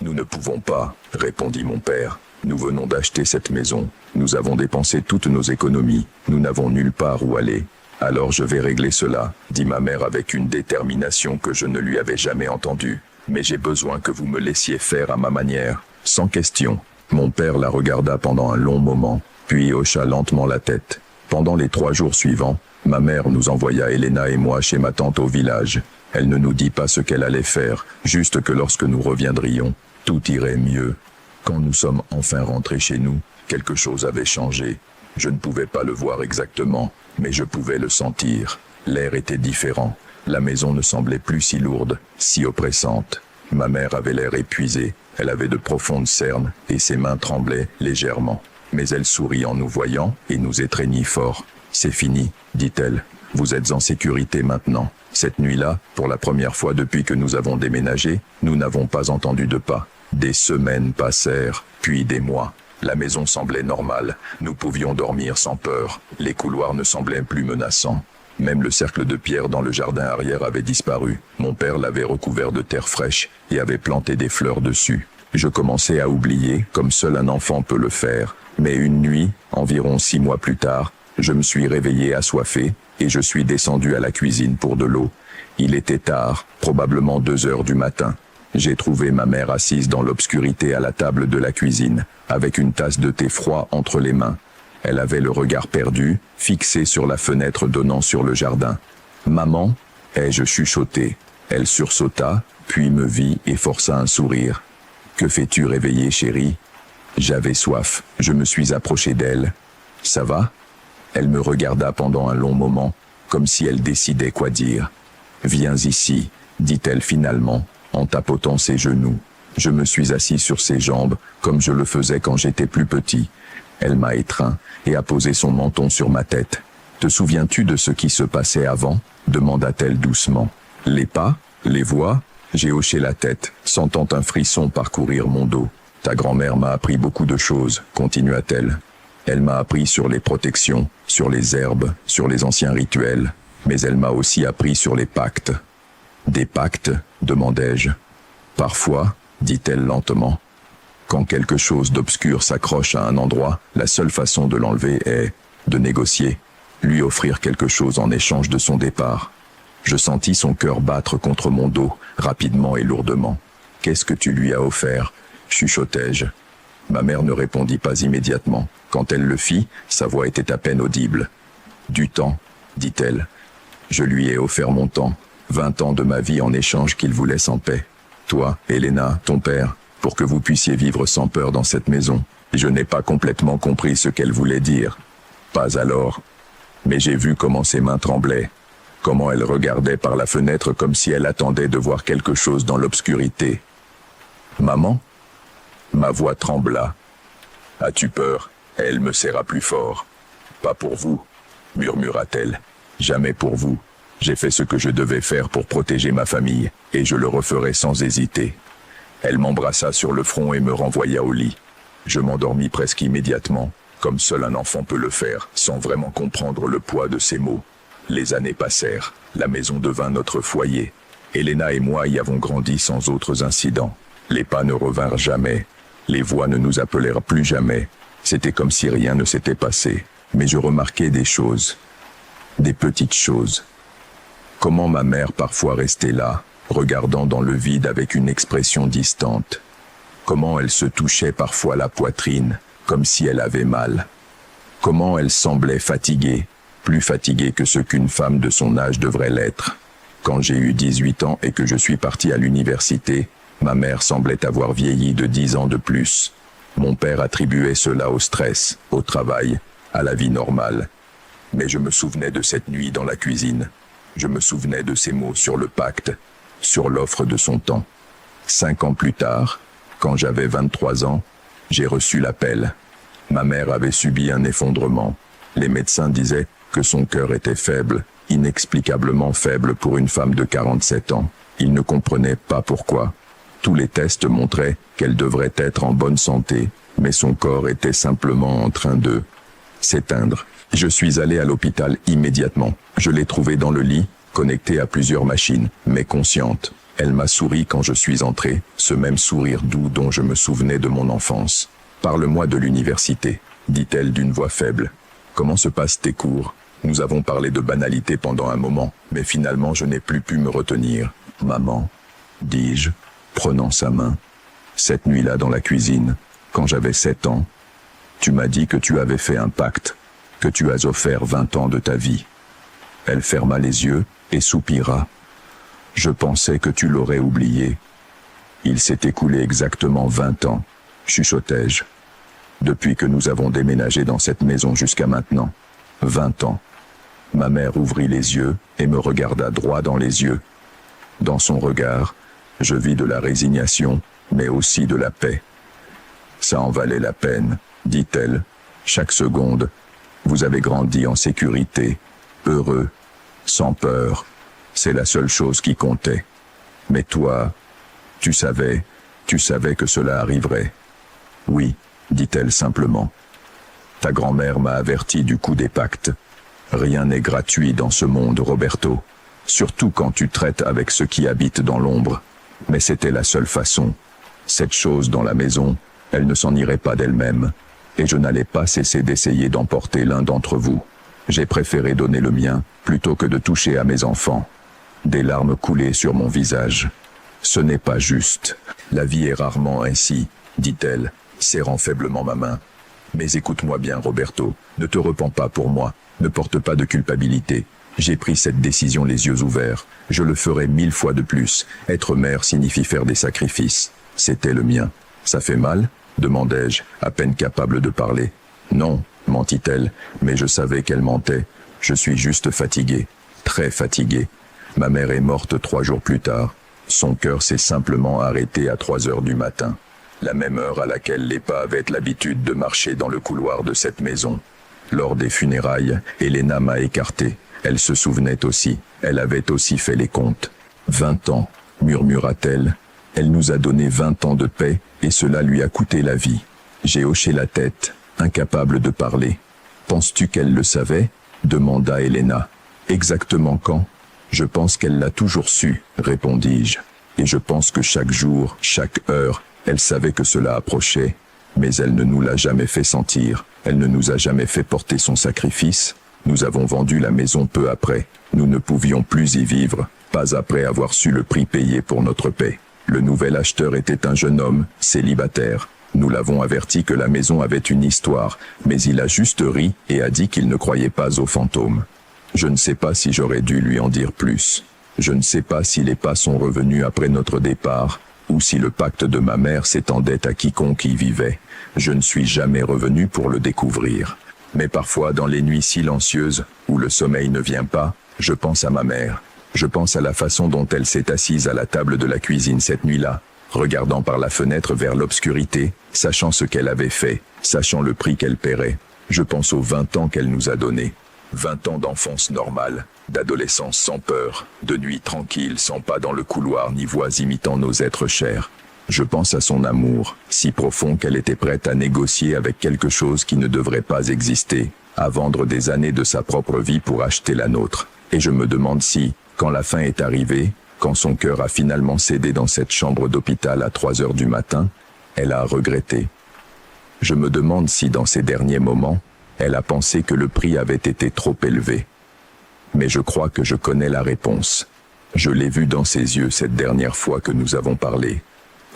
Nous ne pouvons pas, répondit mon père. Nous venons d'acheter cette maison. Nous avons dépensé toutes nos économies. Nous n'avons nulle part où aller. Alors je vais régler cela, dit ma mère avec une détermination que je ne lui avais jamais entendue. Mais j'ai besoin que vous me laissiez faire à ma manière, sans question. Mon père la regarda pendant un long moment, puis hocha lentement la tête. Pendant les 3 jours suivants, ma mère nous envoya Elena et moi chez ma tante au village. Elle ne nous dit pas ce qu'elle allait faire, juste que lorsque nous reviendrions, tout irait mieux. Quand nous sommes enfin rentrés chez nous, quelque chose avait changé. Je ne pouvais pas le voir exactement, mais je pouvais le sentir. L'air était différent. La maison ne semblait plus si lourde, si oppressante. Ma mère avait l'air épuisée. Elle avait de profondes cernes et ses mains tremblaient légèrement. Mais elle sourit en nous voyant et nous étreignit fort. « C'est fini, dit-elle. Vous êtes en sécurité maintenant. Cette nuit-là, pour la première fois depuis que nous avons déménagé, nous n'avons pas entendu de pas. Des semaines passèrent, puis des mois. La maison semblait normale. Nous pouvions dormir sans peur. Les couloirs ne semblaient plus menaçants. Même le cercle de pierre dans le jardin arrière avait disparu. Mon père l'avait recouvert de terre fraîche et avait planté des fleurs dessus. Je commençais à oublier, comme seul un enfant peut le faire. Mais une nuit, environ 6 mois plus tard, je me suis réveillé assoiffé et je suis descendu à la cuisine pour de l'eau. Il était tard, probablement 2 heures du matin. J'ai trouvé ma mère assise dans l'obscurité à la table de la cuisine, avec une tasse de thé froid entre les mains. Elle avait le regard perdu, fixé sur la fenêtre donnant sur le jardin. « Maman ?» ai-je chuchoté. Elle sursauta, puis me vit et força un sourire. « Que fais-tu réveillée, chérie ?» J'avais soif. Je me suis approché d'elle. « Ça va ?» Elle me regarda pendant un long moment, comme si elle décidait quoi dire. « Viens ici », dit-elle finalement, en tapotant ses genoux. Je me suis assis sur ses jambes, comme je le faisais quand j'étais plus petit. Elle m'a étreint et a posé son menton sur ma tête. « Te souviens-tu de ce qui se passait avant ?» demanda-t-elle doucement. « Les pas? Les voix ?» J'ai hoché la tête, sentant un frisson parcourir mon dos. « Ta grand-mère m'a appris beaucoup de choses, » continua-t-elle. Elle m'a appris sur les protections, sur les herbes, sur les anciens rituels, mais elle m'a aussi appris sur les pactes. « Des pactes ?» demandai-je. « Parfois, » dit-elle lentement. Quand quelque chose d'obscur s'accroche à un endroit, la seule façon de l'enlever est de négocier, lui offrir quelque chose en échange de son départ. Je sentis son cœur battre contre mon dos, rapidement et lourdement. « Qu'est-ce que tu lui as offert ?» chuchotai-je. Ma mère ne répondit pas immédiatement. Quand elle le fit, sa voix était à peine audible. « Du temps, » dit-elle. Je lui ai offert mon temps, 20 ans de ma vie en échange qu'il vous laisse en paix. Toi, Elena, ton père, pour que vous puissiez vivre sans peur dans cette maison. Je n'ai pas complètement compris ce qu'elle voulait dire. Pas alors. Mais j'ai vu comment ses mains tremblaient, comment elle regardait par la fenêtre comme si elle attendait de voir quelque chose dans l'obscurité. « Maman ?» Ma voix trembla. « As-tu peur ?» Elle me serra plus fort. « Pas pour vous, » murmura-t-elle. « Jamais pour vous. J'ai fait ce que je devais faire pour protéger ma famille, et je le referai sans hésiter. » Elle m'embrassa sur le front et me renvoya au lit. Je m'endormis presque immédiatement, comme seul un enfant peut le faire, sans vraiment comprendre le poids de ces mots. Les années passèrent, la maison devint notre foyer. Elena et moi y avons grandi sans autres incidents. Les pas ne revinrent jamais, les voix ne nous appelèrent plus jamais. C'était comme si rien ne s'était passé, mais je remarquais des choses, des petites choses. Comment ma mère parfois restait là, regardant dans le vide avec une expression distante. Comment elle se touchait parfois la poitrine, comme si elle avait mal. Comment elle semblait fatiguée, plus fatiguée que ce qu'une femme de son âge devrait l'être. Quand j'ai eu 18 ans et que je suis parti à l'université, ma mère semblait avoir vieilli de 10 ans de plus. Mon père attribuait cela au stress, au travail, à la vie normale. Mais je me souvenais de cette nuit dans la cuisine. Je me souvenais de ces mots sur le pacte, sur l'offre de son temps. 5 ans plus tard, quand j'avais 23 ans, j'ai reçu l'appel. Ma mère avait subi un effondrement. Les médecins disaient que son cœur était faible, inexplicablement faible pour une femme de 47 ans. Ils ne comprenaient pas pourquoi. Tous les tests montraient qu'elle devrait être en bonne santé, mais son corps était simplement en train de s'éteindre. Je suis allé à l'hôpital immédiatement. Je l'ai trouvée dans le lit, connectée à plusieurs machines, mais consciente. Elle m'a souri quand je suis entré, ce même sourire doux dont je me souvenais de mon enfance. « Parle-moi de l'université », dit-elle d'une voix faible. « Comment se passent tes cours ? Nous avons parlé de banalité pendant un moment, mais finalement je n'ai plus pu me retenir. »« Maman » dis-je, prenant sa main. « Cette nuit-là dans la cuisine, quand j'avais 7 ans, tu m'as dit que tu avais fait un pacte, que tu as offert 20 ans de ta vie. » Elle ferma les yeux et soupira. « Je pensais que tu l'aurais oublié. » « Il s'est écoulé exactement 20 ans, chuchotai-je. Depuis que nous avons déménagé dans cette maison jusqu'à maintenant. 20 ans. Ma mère ouvrit les yeux et me regarda droit dans les yeux. Dans son regard, je vis de la résignation, mais aussi de la paix. « Ça en valait la peine, » dit-elle, chaque seconde. « Vous avez grandi en sécurité, heureux, sans peur. C'est la seule chose qui comptait. Mais toi, tu savais que cela arriverait. »« Oui, » dit-elle simplement. « Ta grand-mère m'a averti du coup des pactes. Rien n'est gratuit dans ce monde, Roberto. Surtout quand tu traites avec ceux qui habitent dans l'ombre. Mais c'était la seule façon. Cette chose dans la maison, elle ne s'en irait pas d'elle-même. Et je n'allais pas cesser d'essayer d'emporter l'un d'entre vous. J'ai préféré donner le mien, plutôt que de toucher à mes enfants. » Des larmes coulaient sur mon visage. « Ce n'est pas juste. La vie est rarement ainsi, » dit-elle, serrant faiblement ma main. « Mais écoute-moi bien, Roberto, ne te repens pas pour moi, ne porte pas de culpabilité. J'ai pris cette décision les yeux ouverts. Je le ferai 1000 fois de plus. Être mère signifie faire des sacrifices. C'était le mien. Ça fait mal ? Demandai-je, à peine capable de parler. Non, mentit-elle, mais je savais qu'elle mentait. Je suis juste fatigué, très fatigué. Ma mère est morte 3 jours plus tard. Son cœur s'est simplement arrêté à 3 heures du matin. La même heure à laquelle Lepa avait l'habitude de marcher dans le couloir de cette maison. Lors des funérailles, Elena m'a écarté. Elle se souvenait aussi. Elle avait aussi fait les comptes. 20 ans, murmura-t-elle. Elle nous a donné 20 ans de paix, et cela lui a coûté la vie. J'ai hoché la tête, incapable de parler. Penses-tu qu'elle le savait ? Demanda Elena. Exactement quand ? Je pense qu'elle l'a toujours su, répondis-je. Et je pense que chaque jour, chaque heure, elle savait que cela approchait. Mais elle ne nous l'a jamais fait sentir. Elle ne nous a jamais fait porter son sacrifice. Nous avons vendu la maison peu après. Nous ne pouvions plus y vivre, pas après avoir su le prix payé pour notre paix. Le nouvel acheteur était un jeune homme, célibataire. Nous l'avons averti que la maison avait une histoire, mais il a juste ri et a dit qu'il ne croyait pas aux fantômes. Je ne sais pas si j'aurais dû lui en dire plus. Je ne sais pas si les pas sont revenus après notre départ, ou si le pacte de ma mère s'étendait à quiconque y vivait. Je ne suis jamais revenu pour le découvrir. Mais parfois, dans les nuits silencieuses, où le sommeil ne vient pas, je pense à ma mère. Je pense à la façon dont elle s'est assise à la table de la cuisine cette nuit-là, regardant par la fenêtre vers l'obscurité, sachant ce qu'elle avait fait, sachant le prix qu'elle paierait. Je pense aux 20 ans qu'elle nous a donnés. 20 ans d'enfance normale, d'adolescence sans peur, de nuit tranquille sans pas dans le couloir ni voix imitant nos êtres chers. Je pense à son amour, si profond qu'elle était prête à négocier avec quelque chose qui ne devrait pas exister, à vendre des années de sa propre vie pour acheter la nôtre. Et je me demande si, quand la fin est arrivée, quand son cœur a finalement cédé dans cette chambre d'hôpital à 3 heures du matin, elle a regretté. Je me demande si dans ces derniers moments, elle a pensé que le prix avait été trop élevé. Mais je crois que je connais la réponse. Je l'ai vue dans ses yeux cette dernière fois que nous avons parlé.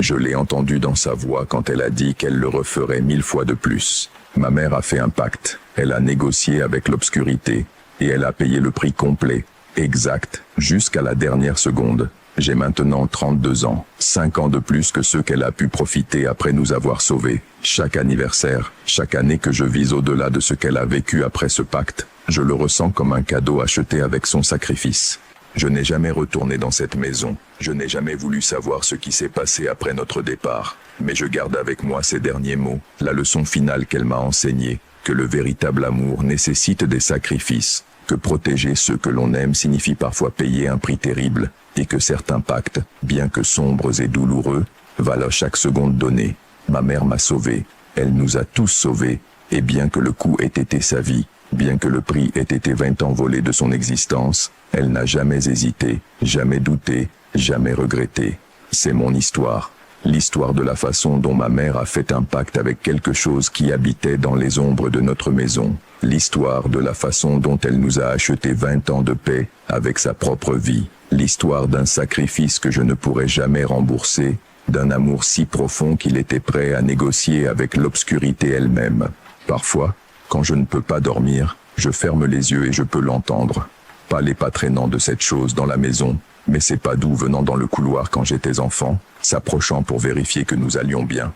Je l'ai entendue dans sa voix quand elle a dit qu'elle le referait 1000 fois de plus. Ma mère a fait un pacte. Elle a négocié avec l'obscurité. Et elle a payé le prix complet, exact, jusqu'à la dernière seconde. J'ai maintenant 32 ans, 5 ans de plus que ceux qu'elle a pu profiter après nous avoir sauvés. Chaque anniversaire, chaque année que je vis au-delà de ce qu'elle a vécu après ce pacte, je le ressens comme un cadeau acheté avec son sacrifice. Je n'ai jamais retourné dans cette maison, je n'ai jamais voulu savoir ce qui s'est passé après notre départ. Mais je garde avec moi ces derniers mots, la leçon finale qu'elle m'a enseignée, que le véritable amour nécessite des sacrifices, que protéger ceux que l'on aime signifie parfois payer un prix terrible, et que certains pactes, bien que sombres et douloureux, valent chaque seconde donnée. Ma mère m'a sauvé, elle nous a tous sauvés, et bien que le coût ait été sa vie, Bien que le prix ait été 20 ans volé de son existence, elle n'a jamais hésité, jamais douté, jamais regretté. C'est mon histoire. L'histoire de la façon dont ma mère a fait un pacte avec quelque chose qui habitait dans les ombres de notre maison. L'histoire de la façon dont elle nous a acheté 20 ans de paix avec sa propre vie. L'histoire d'un sacrifice que je ne pourrai jamais rembourser, d'un amour si profond qu'il était prêt à négocier avec l'obscurité elle-même. Parfois, quand je ne peux pas dormir, je ferme les yeux et je peux l'entendre. Pas les pas traînants de cette chose dans la maison, mais ses pas doux venant dans le couloir quand j'étais enfant, s'approchant pour vérifier que nous allions bien.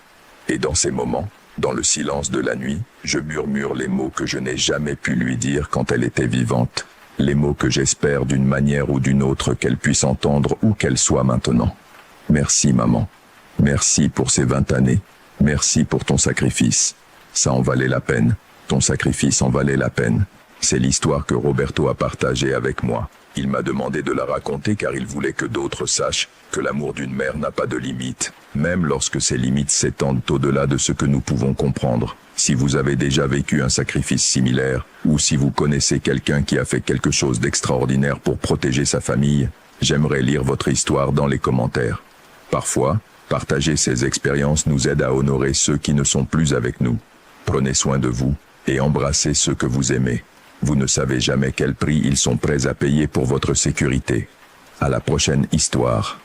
Et dans ces moments, dans le silence de la nuit, je murmure les mots que je n'ai jamais pu lui dire quand elle était vivante. Les mots que j'espère d'une manière ou d'une autre qu'elle puisse entendre où qu'elle soit maintenant. Merci maman. Merci pour ces 20 années. Merci pour ton sacrifice. Ça en valait la peine. Ton sacrifice en valait la peine. C'est l'histoire que Roberto a partagée avec moi. Il m'a demandé de la raconter car il voulait que d'autres sachent que l'amour d'une mère n'a pas de limite, même lorsque ces limites s'étendent au-delà de ce que nous pouvons comprendre. Si vous avez déjà vécu un sacrifice similaire, ou si vous connaissez quelqu'un qui a fait quelque chose d'extraordinaire pour protéger sa famille, j'aimerais lire votre histoire dans les commentaires. Parfois, partager ces expériences nous aide à honorer ceux qui ne sont plus avec nous. Prenez soin de vous et embrassez ceux que vous aimez. Vous ne savez jamais quel prix ils sont prêts à payer pour votre sécurité. À la prochaine histoire.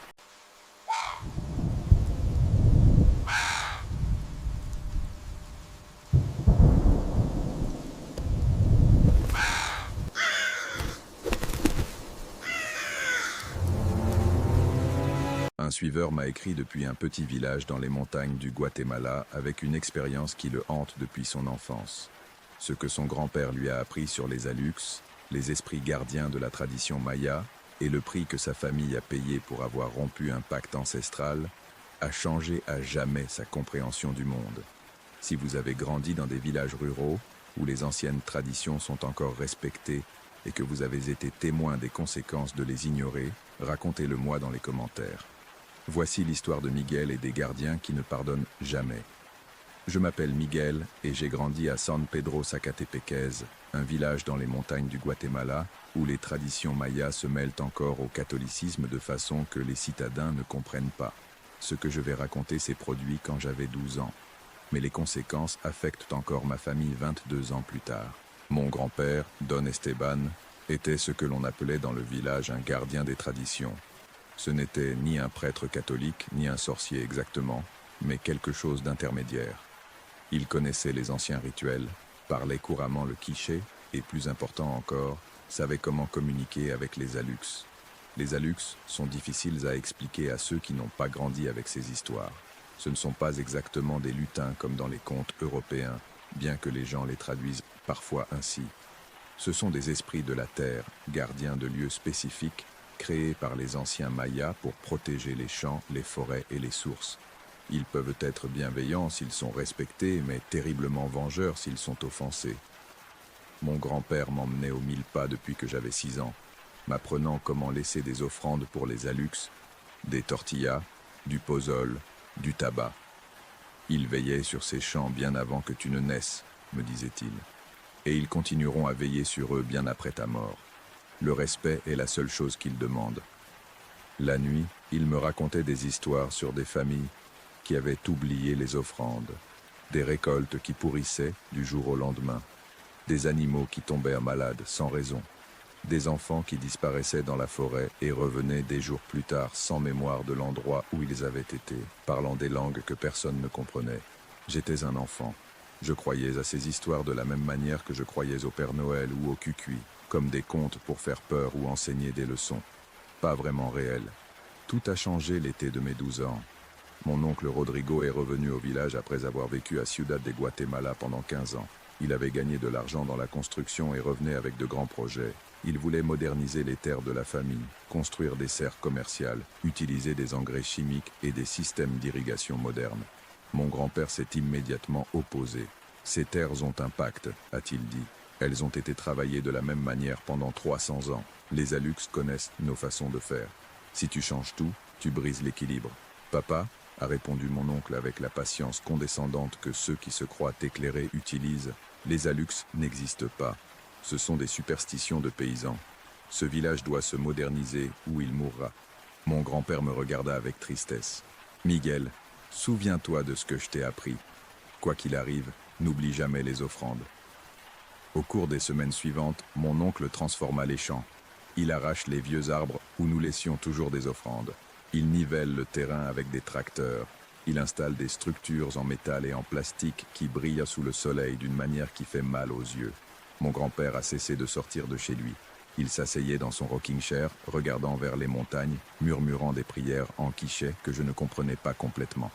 Un suiveur m'a écrit depuis un petit village dans les montagnes du Guatemala avec une expérience qui le hante depuis son enfance. Ce que son grand-père lui a appris sur les Alux, les esprits gardiens de la tradition maya, et le prix que sa famille a payé pour avoir rompu un pacte ancestral, a changé à jamais sa compréhension du monde. Si vous avez grandi dans des villages ruraux, où les anciennes traditions sont encore respectées, et que vous avez été témoin des conséquences de les ignorer, racontez-le-moi dans les commentaires. Voici l'histoire de Miguel et des gardiens qui ne pardonnent jamais. Je m'appelle Miguel et j'ai grandi à San Pedro Zacatepequez, un village dans les montagnes du Guatemala où les traditions mayas se mêlent encore au catholicisme de façon que les citadins ne comprennent pas. Ce que je vais raconter s'est produit quand j'avais 12 ans, mais les conséquences affectent encore ma famille 22 ans plus tard. Mon grand-père, Don Esteban, était ce que l'on appelait dans le village un gardien des traditions. Ce n'était ni un prêtre catholique, ni un sorcier exactement, mais quelque chose d'intermédiaire. Il connaissait les anciens rituels, parlait couramment le quiché et, plus important encore, savait comment communiquer avec les Alux. Les Alux sont difficiles à expliquer à ceux qui n'ont pas grandi avec ces histoires. Ce ne sont pas exactement des lutins comme dans les contes européens, bien que les gens les traduisent parfois ainsi. Ce sont des esprits de la terre, gardiens de lieux spécifiques, créés par les anciens Mayas pour protéger les champs, les forêts et les sources. Ils peuvent être bienveillants s'ils sont respectés, mais terriblement vengeurs s'ils sont offensés. Mon grand-père m'emmenait aux 1000 pas depuis que j'avais 6 ans, m'apprenant comment laisser des offrandes pour les Alux, des tortillas, du pozole, du tabac. Ils veillaient sur ces champs bien avant que tu ne naisses, me disait-il, et ils continueront à veiller sur eux bien après ta mort. Le respect est la seule chose qu'ils demandent. La nuit, il me racontait des histoires sur des familles qui avaient oublié les offrandes, des récoltes qui pourrissaient du jour au lendemain, des animaux qui tombaient malades sans raison, des enfants qui disparaissaient dans la forêt et revenaient des jours plus tard sans mémoire de l'endroit où ils avaient été, parlant des langues que personne ne comprenait. J'étais un enfant. Je croyais à ces histoires de la même manière que je croyais au Père Noël ou au Cucuy, comme des contes pour faire peur ou enseigner des leçons. Pas vraiment réels. Tout a changé l'été de mes 12 ans. Mon oncle Rodrigo est revenu au village après avoir vécu à Ciudad de Guatemala pendant 15 ans. Il avait gagné de l'argent dans la construction et revenait avec de grands projets. Il voulait moderniser les terres de la famille, construire des serres commerciales, utiliser des engrais chimiques et des systèmes d'irrigation modernes. Mon grand-père s'est immédiatement opposé. Ces terres ont un pacte, a-t-il dit. Elles ont été travaillées de la même manière pendant 300 ans. Les Alux connaissent nos façons de faire. Si tu changes tout, tu brises l'équilibre. Papa, a répondu mon oncle avec la patience condescendante que ceux qui se croient éclairés utilisent, les Alux n'existent pas. Ce sont des superstitions de paysans. Ce village doit se moderniser ou il mourra. Mon grand-père me regarda avec tristesse. Miguel, souviens-toi de ce que je t'ai appris. Quoi qu'il arrive, n'oublie jamais les offrandes. Au cours des semaines suivantes, mon oncle transforma les champs. Il arrache les vieux arbres où nous laissions toujours des offrandes. Il nivelle le terrain avec des tracteurs. Il installe des structures en métal et en plastique qui brillent sous le soleil d'une manière qui fait mal aux yeux. Mon grand-père a cessé de sortir de chez lui. Il s'asseyait dans son rocking chair, regardant vers les montagnes, murmurant des prières en quiché que je ne comprenais pas complètement.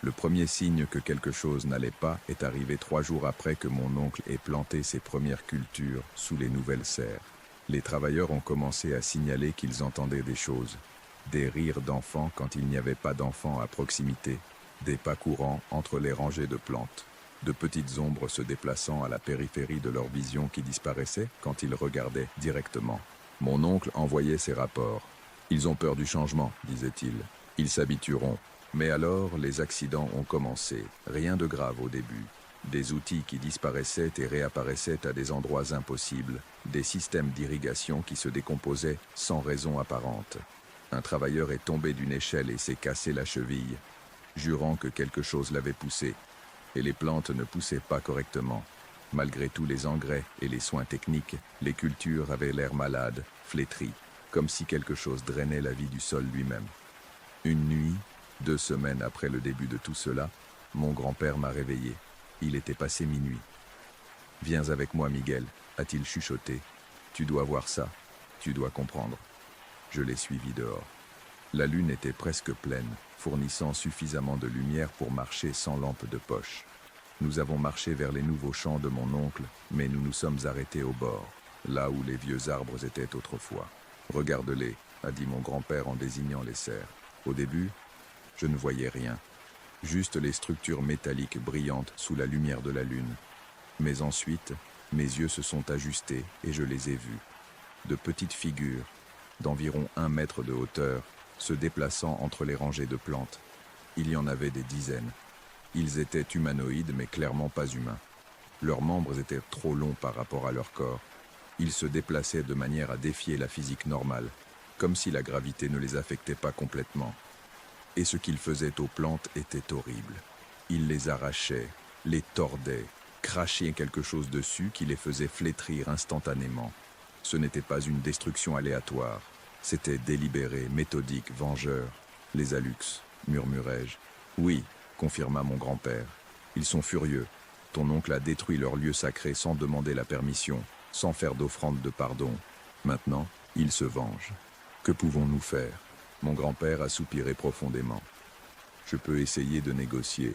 Le premier signe que quelque chose n'allait pas est arrivé 3 jours après que mon oncle ait planté ses premières cultures sous les nouvelles serres. Les travailleurs ont commencé à signaler qu'ils entendaient des choses. Des rires d'enfants quand il n'y avait pas d'enfants à proximité, des pas courants entre les rangées de plantes, de petites ombres se déplaçant à la périphérie de leur vision qui disparaissaient quand ils regardaient directement. Mon oncle envoyait ses rapports. Ils ont peur du changement, disait-il. Ils s'habitueront. Mais alors, les accidents ont commencé. Rien de grave au début. Des outils qui disparaissaient et réapparaissaient à des endroits impossibles. Des systèmes d'irrigation qui se décomposaient sans raison apparente. Un travailleur est tombé d'une échelle et s'est cassé la cheville, jurant que quelque chose l'avait poussé. Et les plantes ne poussaient pas correctement. Malgré tous les engrais et les soins techniques, les cultures avaient l'air malades, flétries, comme si quelque chose drainait la vie du sol lui-même. Une nuit, 2 semaines après le début de tout cela, mon grand-père m'a réveillé. Il était passé minuit. « Viens avec moi, Miguel », a-t-il chuchoté. « Tu dois voir ça, tu dois comprendre. » Je l'ai suivi dehors. La lune était presque pleine, fournissant suffisamment de lumière pour marcher sans lampe de poche. Nous avons marché vers les nouveaux champs de mon oncle, mais nous nous sommes arrêtés au bord, là où les vieux arbres étaient autrefois. « Regarde-les », a dit mon grand-père en désignant les serres. Au début, je ne voyais rien, juste les structures métalliques brillantes sous la lumière de la lune. Mais ensuite, mes yeux se sont ajustés et je les ai vus. De petites figures, d'environ 1 mètre de hauteur, se déplaçant entre les rangées de plantes. Il y en avait des dizaines. Ils étaient humanoïdes mais clairement pas humains. Leurs membres étaient trop longs par rapport à leur corps. Ils se déplaçaient de manière à défier la physique normale, comme si la gravité ne les affectait pas complètement. Et ce qu'ils faisaient aux plantes était horrible. Ils les arrachaient, les tordaient, crachaient quelque chose dessus qui les faisait flétrir instantanément. Ce n'était pas une destruction aléatoire. C'était délibéré, méthodique, vengeur. Les Alux, murmurai-je. Oui, confirma mon grand-père. Ils sont furieux. Ton oncle a détruit leur lieu sacré sans demander la permission, sans faire d'offrande de pardon. Maintenant, ils se vengent. Que pouvons-nous faire ? Mon grand-père a soupiré profondément. Je peux essayer de négocier,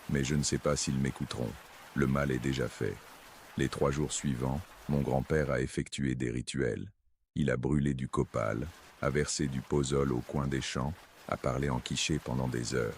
mais je ne sais pas s'ils m'écouteront. Le mal est déjà fait. Les 3 jours suivants, mon grand-père a effectué des rituels. Il a brûlé du copal, a versé du pozol au coin des champs, a parlé en quiché pendant des heures.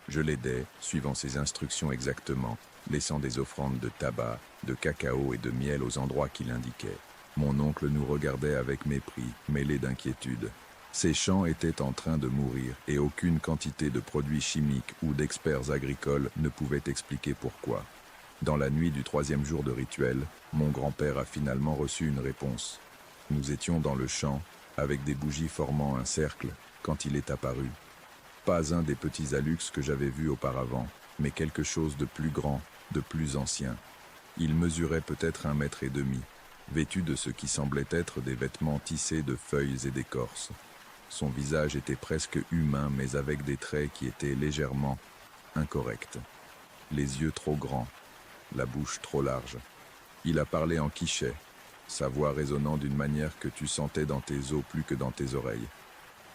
Je l'aidais, suivant ses instructions exactement, laissant des offrandes de tabac, de cacao et de miel aux endroits qu'il indiquait. Mon oncle nous regardait avec mépris, mêlé d'inquiétude. Ces champs étaient en train de mourir et aucune quantité de produits chimiques ou d'experts agricoles ne pouvait expliquer pourquoi. Dans la nuit du 3e jour de rituel, mon grand-père a finalement reçu une réponse. Nous étions dans le champ, avec des bougies formant un cercle, quand il est apparu. Pas un des petits Alux que j'avais vus auparavant, mais quelque chose de plus grand, de plus ancien. Il mesurait peut-être 1,5 mètre, vêtu de ce qui semblait être des vêtements tissés de feuilles et d'écorce. Son visage était presque humain, mais avec des traits qui étaient légèrement incorrects. Les yeux trop grands, la bouche trop large. Il a parlé en quiché, sa voix résonnant d'une manière que tu sentais dans tes os plus que dans tes oreilles.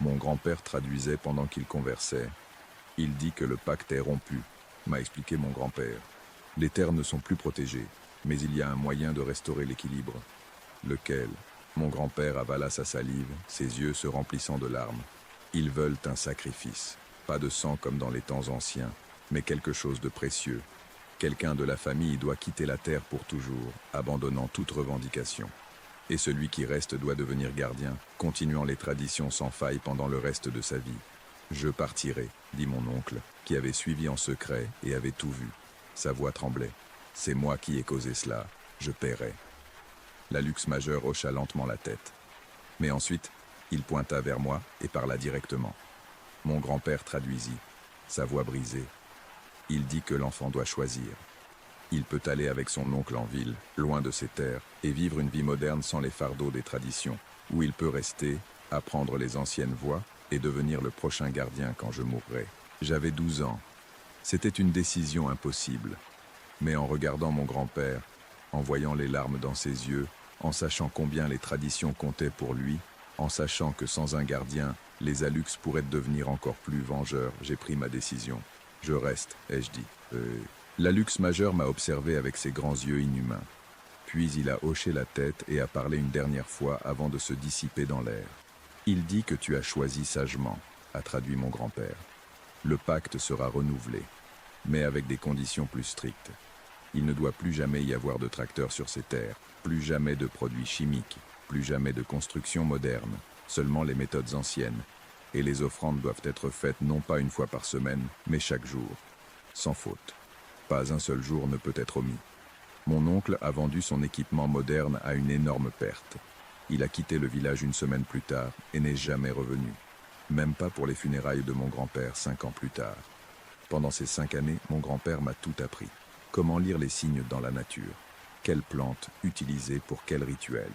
Mon grand-père traduisait pendant qu'il conversait. Il dit que le pacte est rompu, m'a expliqué mon grand-père. Les terres ne sont plus protégées, mais il y a un moyen de restaurer l'équilibre. Lequel ? Mon grand-père avala sa salive, ses yeux se remplissant de larmes. Ils veulent un sacrifice, pas de sang comme dans les temps anciens, mais quelque chose de précieux. Quelqu'un de la famille doit quitter la terre pour toujours, abandonnant toute revendication. Et celui qui reste doit devenir gardien, continuant les traditions sans faille pendant le reste de sa vie. « Je partirai », dit mon oncle, qui avait suivi en secret et avait tout vu. Sa voix tremblait. « C'est moi qui ai causé cela, je paierai. » La luxe majeur hocha lentement la tête. Mais ensuite, il pointa vers moi et parla directement. Mon grand-père traduisit, sa voix brisée. Il dit que l'enfant doit choisir. Il peut aller avec son oncle en ville, loin de ses terres, et vivre une vie moderne sans les fardeaux des traditions, ou il peut rester, apprendre les anciennes voies et devenir le prochain gardien quand je mourrai. J'avais 12 ans. C'était une décision impossible. Mais en regardant mon grand-père, en voyant les larmes dans ses yeux, en sachant combien les traditions comptaient pour lui, en sachant que sans un gardien, les Alux pourraient devenir encore plus vengeurs, j'ai pris ma décision. Je reste, ai-je dit. L'Alux majeur m'a observé avec ses grands yeux inhumains. Puis il a hoché la tête et a parlé une dernière fois avant de se dissiper dans l'air. Il dit que tu as choisi sagement, a traduit mon grand-père. Le pacte sera renouvelé, mais avec des conditions plus strictes. Il ne doit plus jamais y avoir de tracteurs sur ces terres, plus jamais de produits chimiques, plus jamais de construction moderne, seulement les méthodes anciennes. Et les offrandes doivent être faites non pas une fois par semaine, mais chaque jour, sans faute. Pas un seul jour ne peut être omis. Mon oncle a vendu son équipement moderne à une énorme perte. Il a quitté le village une semaine plus tard et n'est jamais revenu. Même pas pour les funérailles de mon grand-père 5 ans plus tard. Pendant ces 5 années, mon grand-père m'a tout appris. Comment lire les signes dans la nature? Quelles plantes utiliser pour quel rituel?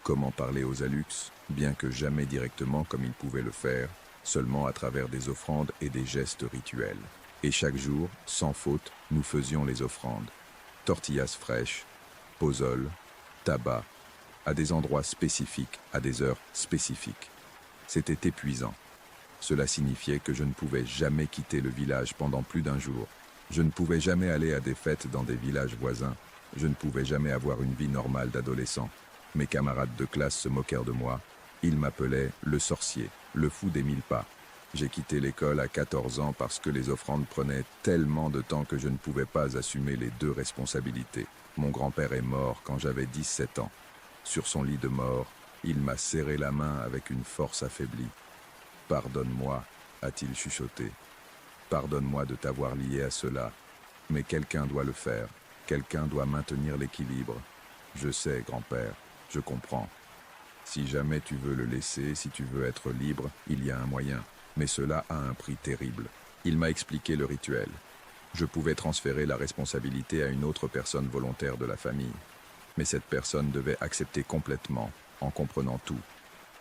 Comment parler aux Alux, bien que jamais directement comme il pouvait le faire, seulement à travers des offrandes et des gestes rituels. Et chaque jour, sans faute, nous faisions les offrandes. Tortillas fraîches, pozole, tabac, à des endroits spécifiques, à des heures spécifiques. C'était épuisant. Cela signifiait que je ne pouvais jamais quitter le village pendant plus d'un jour. Je ne pouvais jamais aller à des fêtes dans des villages voisins. Je ne pouvais jamais avoir une vie normale d'adolescent. Mes camarades de classe se moquèrent de moi. Ils m'appelaient le sorcier, le fou des 1000 pas. J'ai quitté l'école à 14 ans parce que les offrandes prenaient tellement de temps que je ne pouvais pas assumer les 2 responsabilités. Mon grand-père est mort quand j'avais 17 ans. Sur son lit de mort, il m'a serré la main avec une force affaiblie. « Pardonne-moi » a-t-il chuchoté. « Pardonne-moi de t'avoir lié à cela. Mais quelqu'un doit le faire. Quelqu'un doit maintenir l'équilibre. Je sais, grand-père, je comprends. Si jamais tu veux le laisser, si tu veux être libre, il y a un moyen. Mais cela a un prix terrible. » Il m'a expliqué le rituel. Je pouvais transférer la responsabilité à une autre personne volontaire de la famille. Mais cette personne devait accepter complètement, en comprenant tout.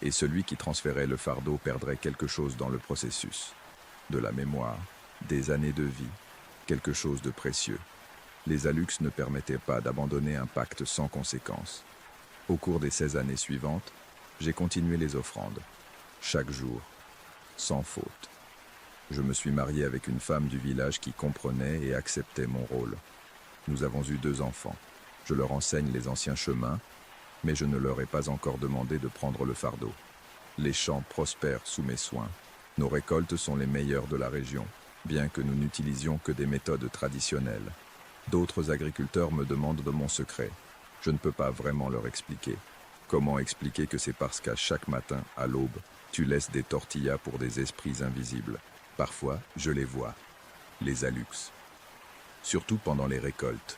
Et celui qui transférait le fardeau perdrait quelque chose dans le processus. De la mémoire, des années de vie, quelque chose de précieux. Les Alux ne permettaient pas d'abandonner un pacte sans conséquence. Au cours des 16 années suivantes, j'ai continué les offrandes, chaque jour, sans faute. Je me suis marié avec une femme du village qui comprenait et acceptait mon rôle. Nous avons eu 2 enfants. Je leur enseigne les anciens chemins, mais je ne leur ai pas encore demandé de prendre le fardeau. Les champs prospèrent sous mes soins. Nos récoltes sont les meilleures de la région, bien que nous n'utilisions que des méthodes traditionnelles. D'autres agriculteurs me demandent de mon secret. Je ne peux pas vraiment leur expliquer. Comment expliquer que c'est parce qu'à chaque matin, à l'aube, tu laisses des tortillas pour des esprits invisibles. Parfois, je les vois, les Alux. Surtout pendant les récoltes.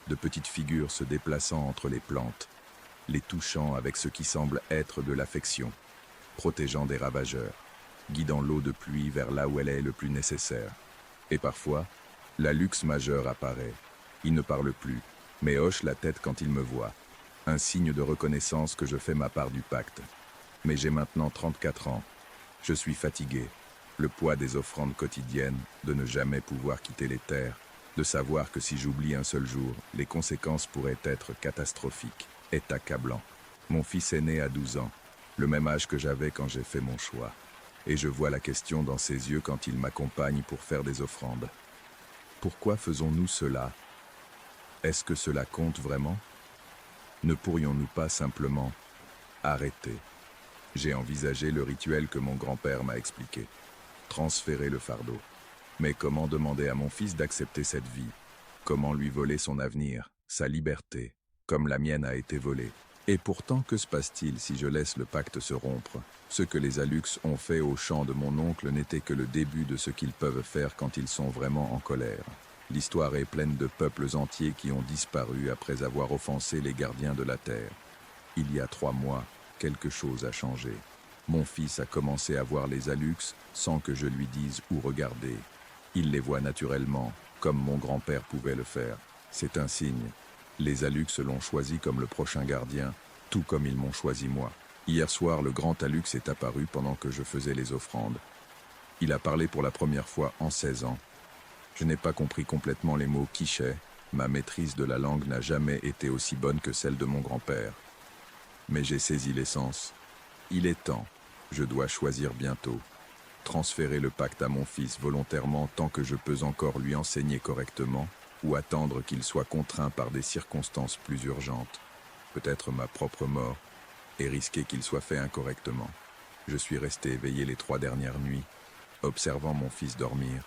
De petites figures se déplaçant entre les plantes, les touchant avec ce qui semble être de l'affection, protégeant des ravageurs, guidant l'eau de pluie vers là où elle est le plus nécessaire. Et parfois, l'Alux majeur apparaît. Il ne parle plus, mais hoche la tête quand il me voit. Un signe de reconnaissance que je fais ma part du pacte. Mais j'ai maintenant 34 ans. Je suis fatigué. Le poids des offrandes quotidiennes, de ne jamais pouvoir quitter les terres, de savoir que si j'oublie un seul jour, les conséquences pourraient être catastrophiques, est accablant. Mon fils est né à 12 ans, le même âge que j'avais quand j'ai fait mon choix. Et je vois la question dans ses yeux quand il m'accompagne pour faire des offrandes. Pourquoi faisons-nous cela? Est-ce que cela compte vraiment? Ne pourrions-nous pas simplement arrêter? J'ai envisagé le rituel que mon grand-père m'a expliqué. Transférer le fardeau. Mais comment demander à mon fils d'accepter cette vie? Comment lui voler son avenir, sa liberté, comme la mienne a été volée? Et pourtant, que se passe-t-il si je laisse le pacte se rompre? Ce que les Alux ont fait au champ de mon oncle n'était que le début de ce qu'ils peuvent faire quand ils sont vraiment en colère. L'histoire est pleine de peuples entiers qui ont disparu après avoir offensé les gardiens de la terre. Il y a 3 mois, quelque chose a changé. Mon fils a commencé à voir les Alux sans que je lui dise où regarder. Il les voit naturellement, comme mon grand-père pouvait le faire. C'est un signe. Les Alux l'ont choisi comme le prochain gardien, tout comme ils m'ont choisi moi. Hier soir, le grand Alux est apparu pendant que je faisais les offrandes. Il a parlé pour la première fois en 16 ans. Je n'ai pas compris complètement les mots quiché. Ma maîtrise de la langue n'a jamais été aussi bonne que celle de mon grand-père. Mais j'ai saisi l'essence. Il est temps. Je dois choisir bientôt. Transférer le pacte à mon fils volontairement tant que je peux encore lui enseigner correctement, ou attendre qu'il soit contraint par des circonstances plus urgentes, peut-être ma propre mort, et risquer qu'il soit fait incorrectement. Je suis resté éveillé les 3 dernières nuits, observant mon fils dormir,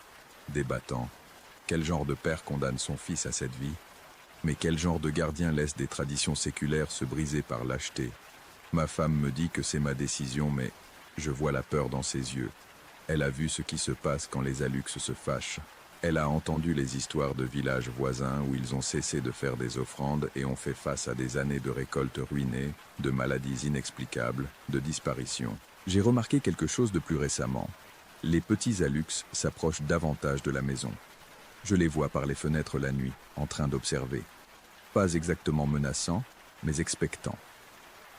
débattant. Quel genre de père condamne son fils à cette vie? Mais quel genre de gardien laisse des traditions séculaires se briser par lâcheté? Ma femme me dit que c'est ma décision, mais je vois la peur dans ses yeux. Elle a vu ce qui se passe quand les Alux se fâchent. Elle a entendu les histoires de villages voisins où ils ont cessé de faire des offrandes et ont fait face à des années de récoltes ruinées, de maladies inexplicables, de disparitions. J'ai remarqué quelque chose de plus récemment. Les petits Alux s'approchent davantage de la maison. Je les vois par les fenêtres la nuit, en train d'observer. Pas exactement menaçants, mais expectants.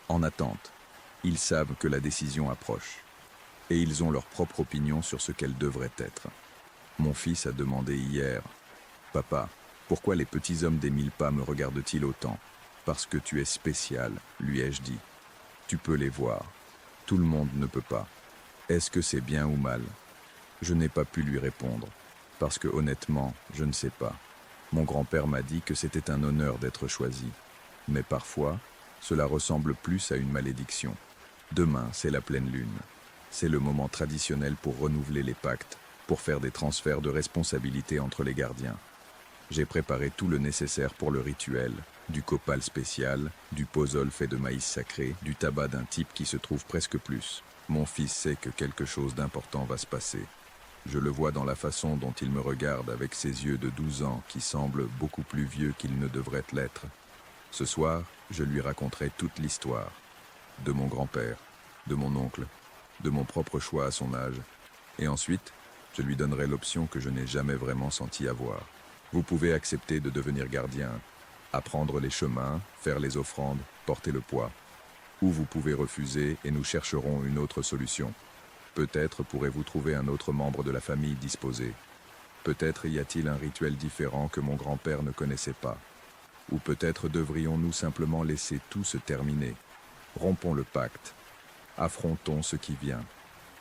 En attente. Ils savent que la décision approche. Et ils ont leur propre opinion sur ce qu'elle devrait être. Mon fils a demandé hier, « Papa, pourquoi les petits hommes des 1000 pas me regardent-ils autant? Parce que tu es spécial, lui ai-je dit. Tu peux les voir. Tout le monde ne peut pas. Est-ce que c'est bien ou mal? » Je n'ai pas pu lui répondre, parce que honnêtement, je ne sais pas. Mon grand-père m'a dit que c'était un honneur d'être choisi. Mais parfois, cela ressemble plus à une malédiction. Demain, c'est la pleine lune. C'est le moment traditionnel pour renouveler les pactes, pour faire des transferts de responsabilité entre les gardiens. J'ai préparé tout le nécessaire pour le rituel, du copal spécial, du pozole fait de maïs sacré, du tabac d'un type qui se trouve presque plus. Mon fils sait que quelque chose d'important va se passer. Je le vois dans la façon dont il me regarde avec ses yeux de 12 ans qui semblent beaucoup plus vieux qu'ils ne devraient l'être. Ce soir, je lui raconterai toute l'histoire. De mon grand-père, de mon oncle, de mon propre choix à son âge. Et ensuite, je lui donnerai l'option que je n'ai jamais vraiment senti avoir. Vous pouvez accepter de devenir gardien, apprendre les chemins, faire les offrandes, porter le poids. Ou vous pouvez refuser et nous chercherons une autre solution. Peut-être pourrez-vous trouver un autre membre de la famille disposé. Peut-être y a-t-il un rituel différent que mon grand-père ne connaissait pas. Ou peut-être devrions-nous simplement laisser tout se terminer. Rompons le pacte. Affrontons ce qui vient.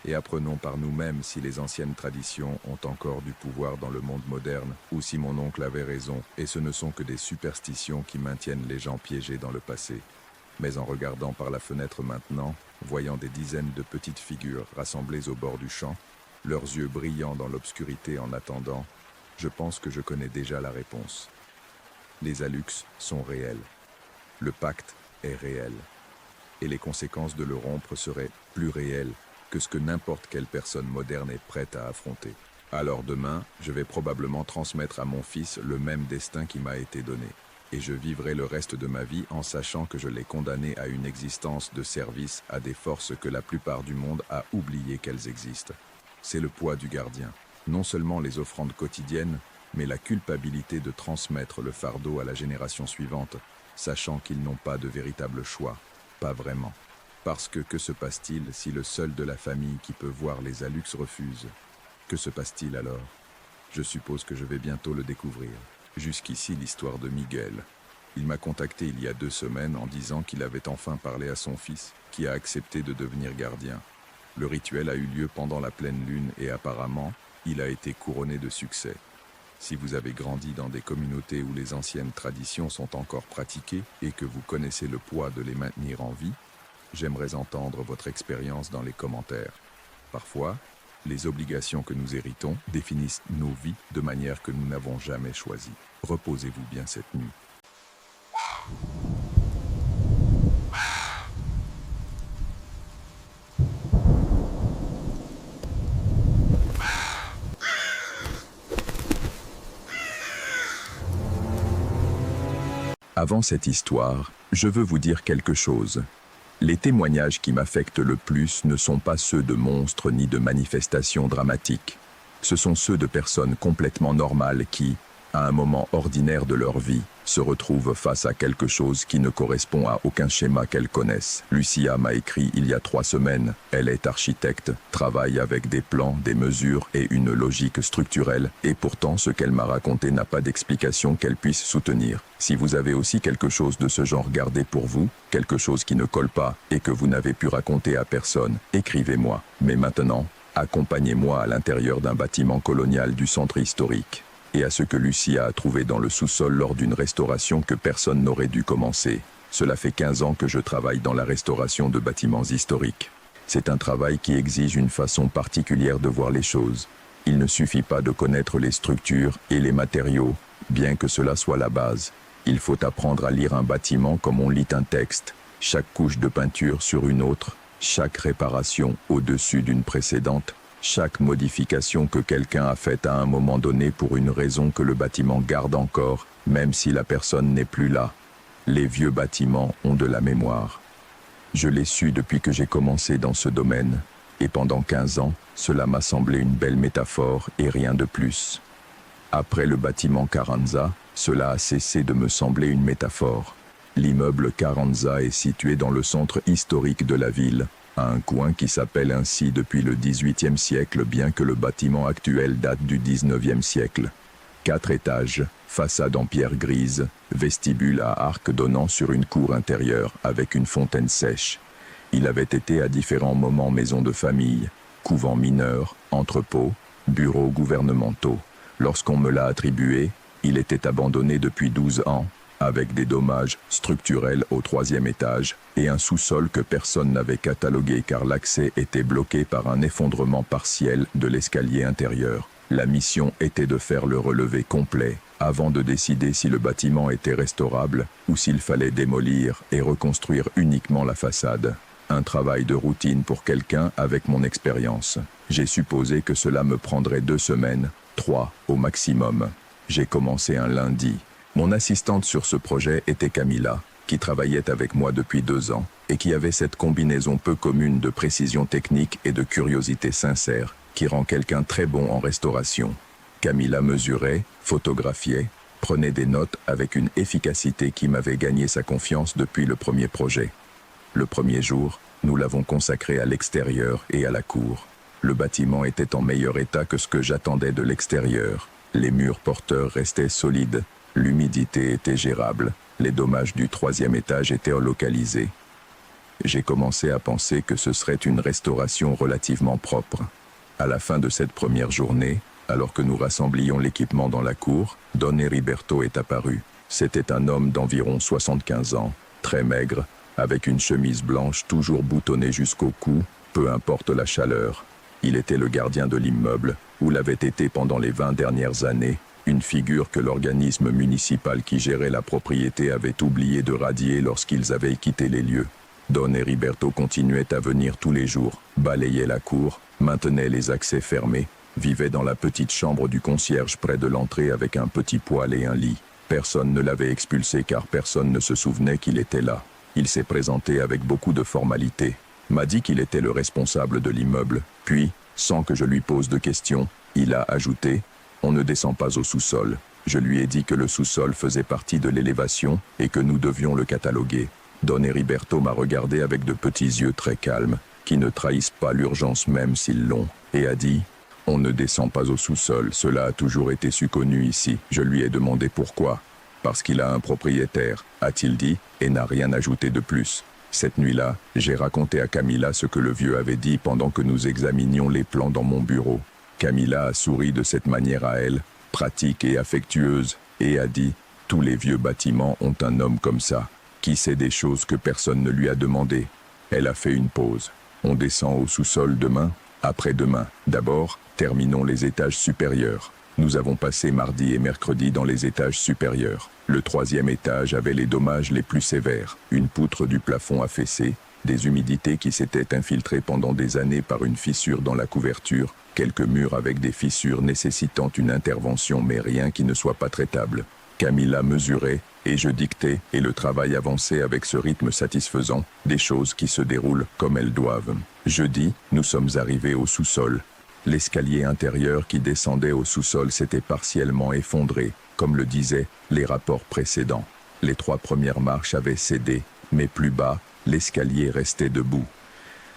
Et apprenons par nous-mêmes si les anciennes traditions ont encore du pouvoir dans le monde moderne, ou si mon oncle avait raison, et ce ne sont que des superstitions qui maintiennent les gens piégés dans le passé. Mais en regardant par la fenêtre maintenant, voyant des dizaines de petites figures rassemblées au bord du champ, leurs yeux brillant dans l'obscurité en attendant, je pense que je connais déjà la réponse. Les Alux sont réels. Le pacte est réel. Et les conséquences de le rompre seraient plus réelles que ce que n'importe quelle personne moderne est prête à affronter. Alors demain, je vais probablement transmettre à mon fils le même destin qui m'a été donné. Et je vivrai le reste de ma vie en sachant que je l'ai condamné à une existence de service à des forces que la plupart du monde a oublié qu'elles existent. C'est le poids du gardien. Non seulement les offrandes quotidiennes, mais la culpabilité de transmettre le fardeau à la génération suivante, sachant qu'ils n'ont pas de véritable choix. Pas vraiment. Parce que se passe-t-il si le seul de la famille qui peut voir les Alux refuse? Que se passe-t-il alors? Je suppose que je vais bientôt le découvrir. Jusqu'ici l'histoire de Miguel. Il m'a contacté il y a 2 semaines en disant qu'il avait enfin parlé à son fils, qui a accepté de devenir gardien. Le rituel a eu lieu pendant la pleine lune et apparemment, il a été couronné de succès. Si vous avez grandi dans des communautés où les anciennes traditions sont encore pratiquées et que vous connaissez le poids de les maintenir en vie, j'aimerais entendre votre expérience dans les commentaires. Parfois, les obligations que nous héritons définissent nos vies de manière que nous n'avons jamais choisie. Reposez-vous bien cette nuit. Avant cette histoire, je veux vous dire quelque chose. Les témoignages qui m'affectent le plus ne sont pas ceux de monstres ni de manifestations dramatiques. Ce sont ceux de personnes complètement normales qui, à un moment ordinaire de leur vie, se retrouvent face à quelque chose qui ne correspond à aucun schéma qu'elles connaissent. Lucia m'a écrit il y a 3 semaines. Elle est architecte, travaille avec des plans, des mesures et une logique structurelle, et pourtant ce qu'elle m'a raconté n'a pas d'explication qu'elle puisse soutenir. Si vous avez aussi quelque chose de ce genre gardé pour vous, quelque chose qui ne colle pas et que vous n'avez pu raconter à personne, écrivez-moi. Mais maintenant, accompagnez-moi à l'intérieur d'un bâtiment colonial du centre historique. Et à ce que Lucia a trouvé dans le sous-sol lors d'une restauration que personne n'aurait dû commencer. Cela fait 15 ans que je travaille dans la restauration de bâtiments historiques. C'est un travail qui exige une façon particulière de voir les choses. Il ne suffit pas de connaître les structures et les matériaux, bien que cela soit la base. Il faut apprendre à lire un bâtiment comme on lit un texte, chaque couche de peinture sur une autre, chaque réparation au-dessus d'une précédente, chaque modification que quelqu'un a faite à un moment donné pour une raison que le bâtiment garde encore, même si la personne n'est plus là. Les vieux bâtiments ont de la mémoire. Je l'ai su depuis que j'ai commencé dans ce domaine, et pendant 15 ans, cela m'a semblé une belle métaphore et rien de plus. Après le bâtiment Carranza, cela a cessé de me sembler une métaphore. L'immeuble Carranza est situé dans le centre historique de la ville, à un coin qui s'appelle ainsi depuis le XVIIIe siècle bien que le bâtiment actuel date du XIXe siècle. 4 étages, façade en pierre grise, vestibule à arc donnant sur une cour intérieure avec une fontaine sèche. Il avait été à différents moments maison de famille, couvent mineur, entrepôt, bureaux gouvernementaux. Lorsqu'on me l'a attribué, il était abandonné depuis 12 ans, avec des dommages structurels au 3e étage et un sous-sol que personne n'avait catalogué car l'accès était bloqué par un effondrement partiel de l'escalier intérieur. La mission était de faire le relevé complet avant de décider si le bâtiment était restaurable ou s'il fallait démolir et reconstruire uniquement la façade. Un travail de routine pour quelqu'un avec mon expérience. J'ai supposé que cela me prendrait 2 semaines, 3 au maximum. J'ai commencé un lundi. Mon assistante sur ce projet était Camilla, qui travaillait avec moi depuis 2 ans et qui avait cette combinaison peu commune de précision technique et de curiosité sincère qui rend quelqu'un très bon en restauration. Camilla mesurait, photographiait, prenait des notes avec une efficacité qui m'avait gagné sa confiance depuis le premier projet. Le premier jour, nous l'avons consacré à l'extérieur et à la cour. Le bâtiment était en meilleur état que ce que j'attendais de l'extérieur. Les murs porteurs restaient solides. L'humidité était gérable, les dommages du 3e étage étaient localisés. J'ai commencé à penser que ce serait une restauration relativement propre. À la fin de cette première journée, alors que nous rassemblions l'équipement dans la cour, Don Heriberto est apparu. C'était un homme d'environ 75 ans, très maigre, avec une chemise blanche toujours boutonnée jusqu'au cou, peu importe la chaleur. Il était le gardien de l'immeuble, ou l'avait été pendant les 20 dernières années, une figure que l'organisme municipal qui gérait la propriété avait oublié de radier lorsqu'ils avaient quitté les lieux. Don Heriberto continuait à venir tous les jours, balayait la cour, maintenait les accès fermés, vivait dans la petite chambre du concierge près de l'entrée avec un petit poêle et un lit. Personne ne l'avait expulsé car personne ne se souvenait qu'il était là. Il s'est présenté avec beaucoup de formalités, m'a dit qu'il était le responsable de l'immeuble, puis, sans que je lui pose de questions, il a ajouté « On ne descend pas au sous-sol ». Je lui ai dit que le sous-sol faisait partie de l'élévation et que nous devions le cataloguer. Don Heriberto m'a regardé avec de petits yeux très calmes, qui ne trahissent pas l'urgence même s'ils l'ont, et a dit « On ne descend pas au sous-sol, cela a toujours été su connu ici ». Je lui ai demandé pourquoi. « Parce qu'il a un propriétaire », a-t-il dit, et n'a rien ajouté de plus. Cette nuit-là, j'ai raconté à Camilla ce que le vieux avait dit pendant que nous examinions les plans dans mon bureau. Camilla a souri de cette manière à elle, pratique et affectueuse, et a dit « Tous les vieux bâtiments ont un homme comme ça, qui sait des choses que personne ne lui a demandé. » Elle a fait une pause. « On descend au sous-sol demain, après-demain. D'abord, terminons les étages supérieurs. » Nous avons passé mardi et mercredi dans les étages supérieurs. Le 3e étage avait les dommages les plus sévères. Une poutre du plafond affaissée, des humidités qui s'étaient infiltrées pendant des années par une fissure dans la couverture, quelques murs avec des fissures nécessitant une intervention mais rien qui ne soit pas traitable. Camilla mesurait, et je dictais, et le travail avançait avec ce rythme satisfaisant, des choses qui se déroulent comme elles doivent. Jeudi, nous sommes arrivés au sous-sol. L'escalier intérieur qui descendait au sous-sol s'était partiellement effondré, comme le disaient les rapports précédents. Les 3 premières marches avaient cédé, mais plus bas, l'escalier restait debout.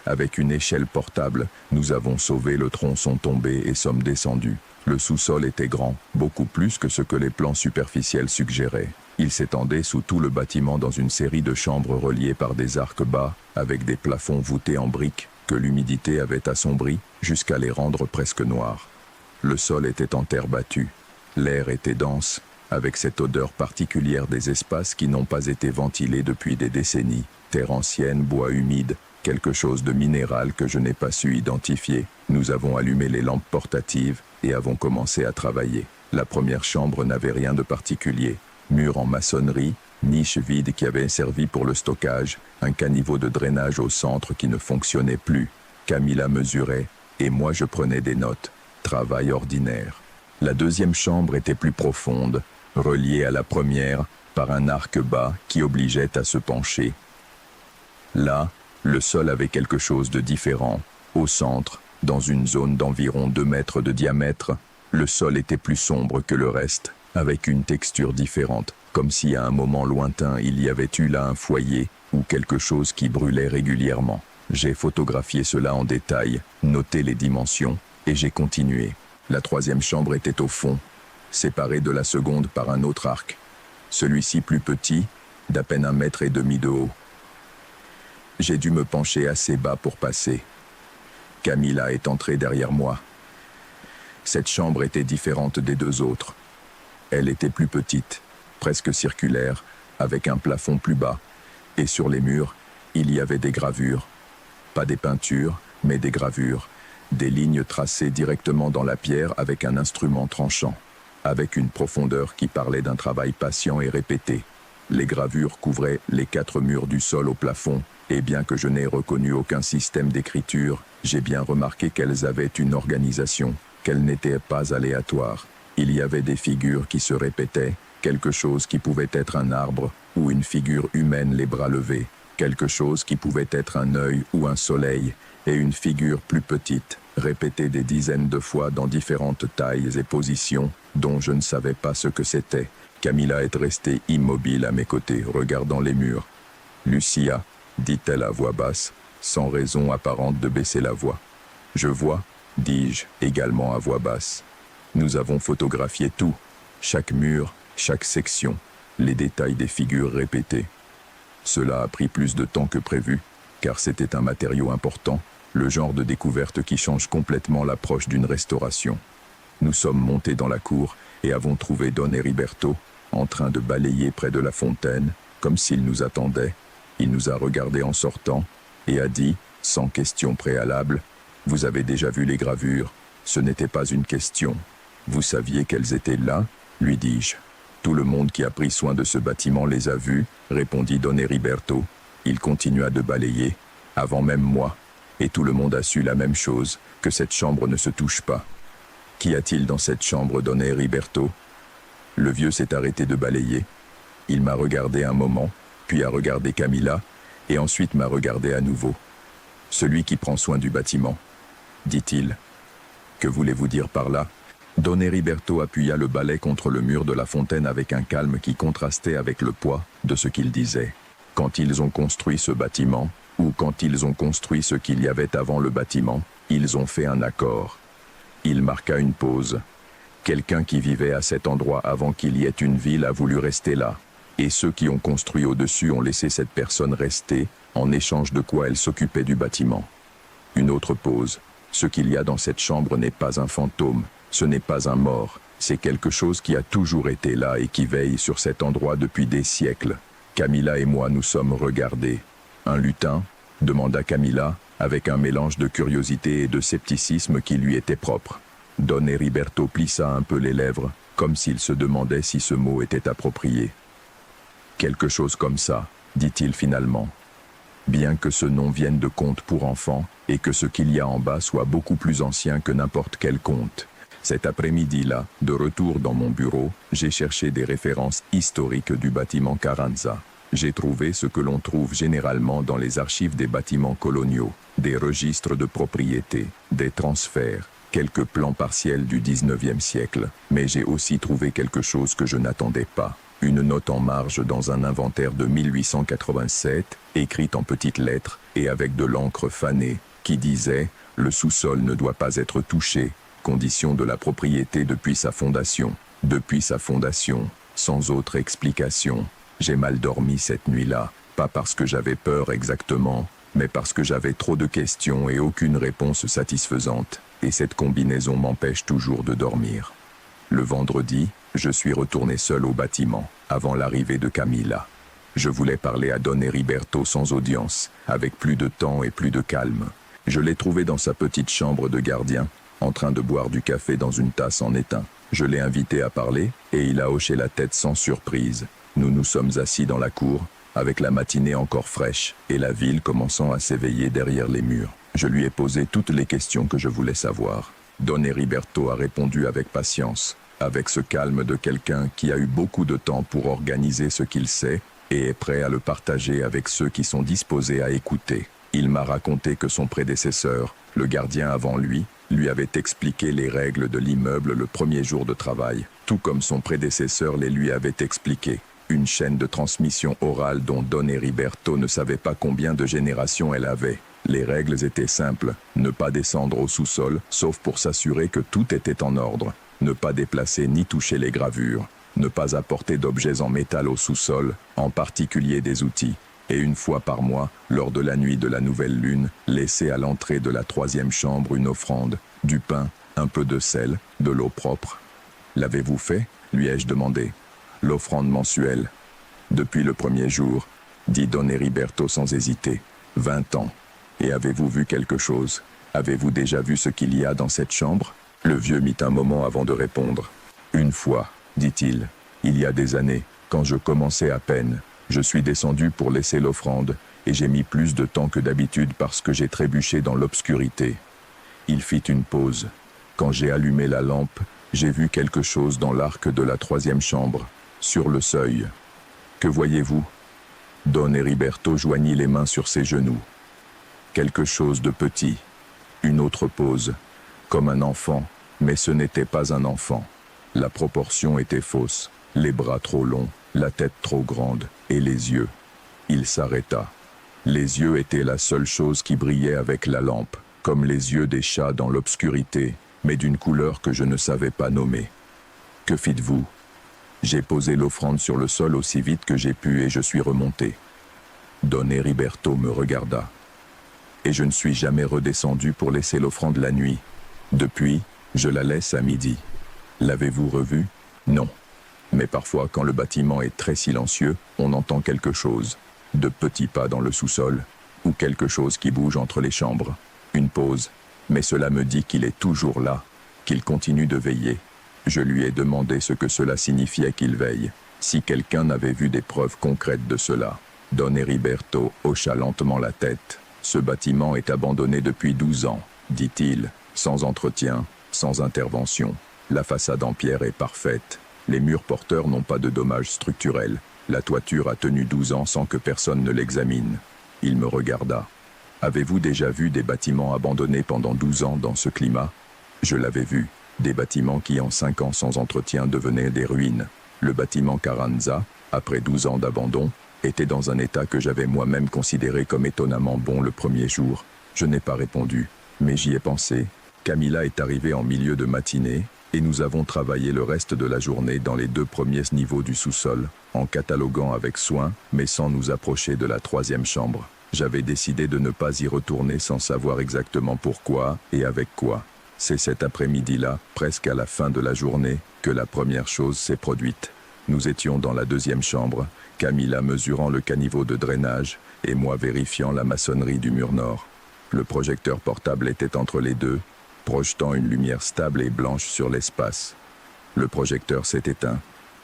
Avec une échelle portable, nous avons sauvé le tronçon tombé et sommes descendus. Le sous-sol était grand, beaucoup plus que ce que les plans superficiels suggéraient. Il s'étendait sous tout le bâtiment dans une série de chambres reliées par des arcs bas, avec des plafonds voûtés en briques, que l'humidité avait assombris, jusqu'à les rendre presque noirs. Le sol était en terre battue. L'air était dense, avec cette odeur particulière des espaces qui n'ont pas été ventilés depuis des décennies. Terre ancienne, bois humide, quelque chose de minéral que je n'ai pas su identifier. Nous avons allumé les lampes portatives et avons commencé à travailler. La première chambre n'avait rien de particulier. Mur en maçonnerie, niche vide qui avait servi pour le stockage, un caniveau de drainage au centre qui ne fonctionnait plus. Camilla mesurait, et moi je prenais des notes. Travail ordinaire. La deuxième chambre était plus profonde, reliée à la première par un arc bas qui obligeait à se pencher. Là, le sol avait quelque chose de différent. Au centre, dans une zone d'environ 2 mètres de diamètre, le sol était plus sombre que le reste, avec une texture différente, comme si à un moment lointain il y avait eu là un foyer ou quelque chose qui brûlait régulièrement. J'ai photographié cela en détail, noté les dimensions, et j'ai continué. La troisième chambre était au fond, séparée de la seconde par un autre arc. Celui-ci plus petit, d'à peine 1,5 mètre de haut. J'ai dû me pencher assez bas pour passer. Camilla est entrée derrière moi. Cette chambre était différente des 2 autres. Elle était plus petite, presque circulaire, avec un plafond plus bas. Et sur les murs, il y avait des gravures. Pas des peintures, mais des gravures. Des lignes tracées directement dans la pierre avec un instrument tranchant, avec une profondeur qui parlait d'un travail patient et répété. Les gravures couvraient les 4 murs du sol au plafond, et bien que je n'ai reconnu aucun système d'écriture, j'ai bien remarqué qu'elles avaient une organisation, qu'elles n'étaient pas aléatoires. Il y avait des figures qui se répétaient, quelque chose qui pouvait être un arbre ou une figure humaine les bras levés, quelque chose qui pouvait être un œil ou un soleil, et une figure plus petite, répétée des dizaines de fois dans différentes tailles et positions, dont je ne savais pas ce que c'était. Camilla est restée immobile à mes côtés, regardant les murs. « Lucia », dit-elle à voix basse, sans raison apparente de baisser la voix. « Je vois », dis-je, également à voix basse. Nous avons photographié tout, chaque mur, chaque section, les détails des figures répétées. Cela a pris plus de temps que prévu, car c'était un matériau important, le genre de découverte qui change complètement l'approche d'une restauration. Nous sommes montés dans la cour et avons trouvé Don Heriberto, en train de balayer près de la fontaine, comme s'il nous attendait. Il nous a regardés en sortant et a dit, sans question préalable, « Vous avez déjà vu les gravures, ce n'était pas une question. Vous saviez qu'elles étaient là ?» lui dis-je. « Tout le monde qui a pris soin de ce bâtiment les a vues, » répondit Don Heriberto. Il continua de balayer, avant même moi, et tout le monde a su la même chose, que cette chambre ne se touche pas. « Qu'y a-t-il dans cette chambre, Don Heriberto ?» Le vieux s'est arrêté de balayer. Il m'a regardé un moment, puis a regardé Camilla, et ensuite m'a regardé à nouveau. « Celui qui prend soin du bâtiment, » dit-il. « Que voulez-vous dire par là ?» Don Heriberto appuya le balai contre le mur de la fontaine avec un calme qui contrastait avec le poids de ce qu'il disait. Quand ils ont construit ce bâtiment, ou quand ils ont construit ce qu'il y avait avant le bâtiment, ils ont fait un accord. Il marqua une pause. Quelqu'un qui vivait à cet endroit avant qu'il y ait une ville a voulu rester là. Et ceux qui ont construit au-dessus ont laissé cette personne rester, en échange de quoi elle s'occupait du bâtiment. Une autre pause. Ce qu'il y a dans cette chambre n'est pas un fantôme, ce n'est pas un mort, c'est quelque chose qui a toujours été là et qui veille sur cet endroit depuis des siècles. Camilla et moi nous sommes regardés. Un lutin ? Demanda Camilla, avec un mélange de curiosité et de scepticisme qui lui était propre. Don Heriberto plissa un peu les lèvres, comme s'il se demandait si ce mot était approprié. Quelque chose comme ça, dit-il finalement. Bien que ce nom vienne de contes pour enfants, et que ce qu'il y a en bas soit beaucoup plus ancien que n'importe quel conte. Cet après-midi-là, de retour dans mon bureau, j'ai cherché des références historiques du bâtiment Carranza. J'ai trouvé ce que l'on trouve généralement dans les archives des bâtiments coloniaux, des registres de propriété, des transferts, quelques plans partiels du 19e siècle, mais j'ai aussi trouvé quelque chose que je n'attendais pas. Une note en marge dans un inventaire de 1887, écrite en petites lettres et avec de l'encre fanée, qui disait « Le sous-sol ne doit pas être touché, condition de la propriété depuis sa fondation. Depuis sa fondation, sans autre explication. J'ai mal dormi cette nuit-là, pas parce que j'avais peur exactement, mais parce que j'avais trop de questions et aucune réponse satisfaisante, et cette combinaison m'empêche toujours de dormir. Le vendredi, je suis retourné seul au bâtiment, avant l'arrivée de Camilla. Je voulais parler à Don Heriberto sans audience, avec plus de temps et plus de calme. Je l'ai trouvé dans sa petite chambre de gardien, en train de boire du café dans une tasse en étain. Je l'ai invité à parler, et il a hoché la tête sans surprise. Nous nous sommes assis dans la cour, avec la matinée encore fraîche, et la ville commençant à s'éveiller derrière les murs. Je lui ai posé toutes les questions que je voulais savoir. Don Heriberto a répondu avec patience, avec ce calme de quelqu'un qui a eu beaucoup de temps pour organiser ce qu'il sait, et est prêt à le partager avec ceux qui sont disposés à écouter. Il m'a raconté que son prédécesseur, le gardien avant lui avait expliqué les règles de l'immeuble le premier jour de travail, tout comme son prédécesseur les lui avait expliquées. Une chaîne de transmission orale dont Don Heriberto ne savait pas combien de générations elle avait. Les règles étaient simples, ne pas descendre au sous-sol, sauf pour s'assurer que tout était en ordre, ne pas déplacer ni toucher les gravures, ne pas apporter d'objets en métal au sous-sol, en particulier des outils, et une fois par mois, lors de la nuit de la nouvelle lune, laisser à l'entrée de la 3e chambre une offrande, du pain, un peu de sel, de l'eau propre. « L'avez-vous fait ?» lui ai-je demandé. « L'offrande mensuelle. » « Depuis le premier jour, » dit Don Heriberto sans hésiter. « 20 ans. Et avez-vous vu quelque chose? Avez-vous déjà vu ce qu'il y a dans cette chambre ?» Le vieux mit un moment avant de répondre. « Une fois, » dit-il, « il y a des années, quand je commençais à peine, je suis descendu pour laisser l'offrande, et j'ai mis plus de temps que d'habitude parce que j'ai trébuché dans l'obscurité. » Il fit une pause. Quand j'ai allumé la lampe, j'ai vu quelque chose dans l'arc de la 3e chambre, sur le seuil. « Que voyez-vous » Don Heriberto joignit les mains sur ses genoux. Quelque chose de petit. Une autre pose. Comme un enfant, mais ce n'était pas un enfant. La proportion était fausse, les bras trop longs, la tête trop grande, et les yeux. Il s'arrêta. Les yeux étaient la seule chose qui brillait avec la lampe, comme les yeux des chats dans l'obscurité, mais d'une couleur que je ne savais pas nommer. « Que fîtes-vous » J'ai posé l'offrande sur le sol aussi vite que j'ai pu et je suis remonté. Don Heriberto me regarda. Et je ne suis jamais redescendu pour laisser l'offrande la nuit. Depuis, je la laisse à midi. L'avez-vous revue? Non. Mais parfois, quand le bâtiment est très silencieux, on entend quelque chose. De petits pas dans le sous-sol, ou quelque chose qui bouge entre les chambres. Une pause. Mais cela me dit qu'il est toujours là, qu'il continue de veiller. Je lui ai demandé ce que cela signifiait qu'il veille, si quelqu'un avait vu des preuves concrètes de cela. Don Heriberto hocha lentement la tête. « Ce bâtiment est abandonné depuis 12 ans, dit-il, sans entretien, sans intervention. La façade en pierre est parfaite. Les murs porteurs n'ont pas de dommages structurels. La toiture a tenu 12 ans sans que personne ne l'examine. » Il me regarda. « Avez-vous déjà vu des bâtiments abandonnés pendant 12 ans dans ce climat ?» Je l'avais vu. Des bâtiments qui en 5 ans sans entretien devenaient des ruines. Le bâtiment Carranza, après 12 ans d'abandon, était dans un état que j'avais moi-même considéré comme étonnamment bon le premier jour. Je n'ai pas répondu, mais j'y ai pensé. Camilla est arrivée en milieu de matinée, et nous avons travaillé le reste de la journée dans les 2 premiers niveaux du sous-sol, en cataloguant avec soin, mais sans nous approcher de la 3e chambre. J'avais décidé de ne pas y retourner sans savoir exactement pourquoi et avec quoi. C'est cet après-midi-là, presque à la fin de la journée, que la première chose s'est produite. Nous étions dans la 2e chambre, Camilla mesurant le caniveau de drainage et moi vérifiant la maçonnerie du mur nord. Le projecteur portable était entre les deux, projetant une lumière stable et blanche sur l'espace. Le projecteur s'est éteint.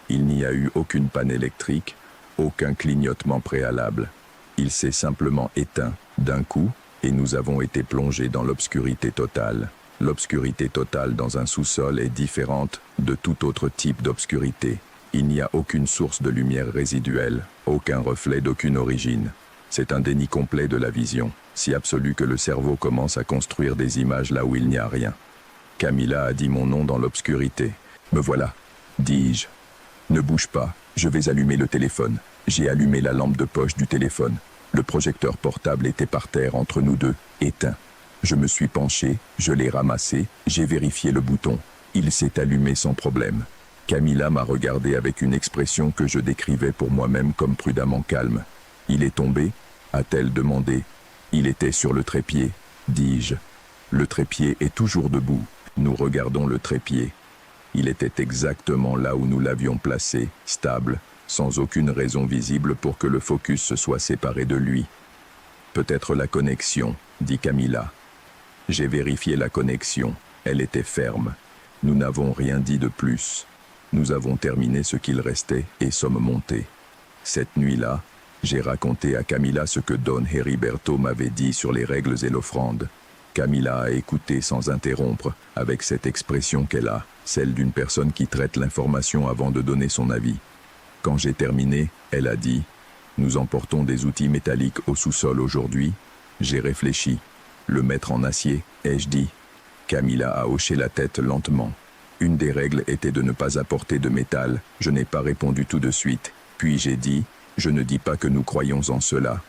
Il n'y a eu aucune panne électrique, aucun clignotement préalable. Il s'est simplement éteint d'un coup et nous avons été plongés dans l'obscurité totale. L'obscurité totale dans un sous-sol est différente de tout autre type d'obscurité. Il n'y a aucune source de lumière résiduelle, aucun reflet d'aucune origine. C'est un déni complet de la vision, si absolu que le cerveau commence à construire des images là où il n'y a rien. Camilla a dit mon nom dans l'obscurité. Me voilà, dis-je. Ne bouge pas, je vais allumer le téléphone. J'ai allumé la lampe de poche du téléphone. Le projecteur portable était par terre entre nous deux, éteint. Je me suis penché, je l'ai ramassé, j'ai vérifié le bouton. Il s'est allumé sans problème. Camilla m'a regardé avec une expression que je décrivais pour moi-même comme prudemment calme. Il est tombé ? A-t-elle demandé. Il était sur le trépied, dis-je. Le trépied est toujours debout. Nous regardons le trépied. Il était exactement là où nous l'avions placé, stable, sans aucune raison visible pour que le focus se soit séparé de lui. Peut-être la connexion, dit Camilla. J'ai vérifié la connexion. Elle était ferme. Nous n'avons rien dit de plus. Nous avons terminé ce qu'il restait et sommes montés. Cette nuit-là, j'ai raconté à Camilla ce que Don Heriberto m'avait dit sur les règles et l'offrande. Camilla a écouté sans interrompre, avec cette expression qu'elle a, celle d'une personne qui traite l'information avant de donner son avis. Quand j'ai terminé, elle a dit « Nous emportons des outils métalliques au sous-sol aujourd'hui ?» J'ai réfléchi. « Le mettre en acier ?» ai-je dit. Camilla a hoché la tête lentement. Une des règles était de ne pas apporter de métal. Je n'ai pas répondu tout de suite. Puis j'ai dit « Je ne dis pas que nous croyons en cela. »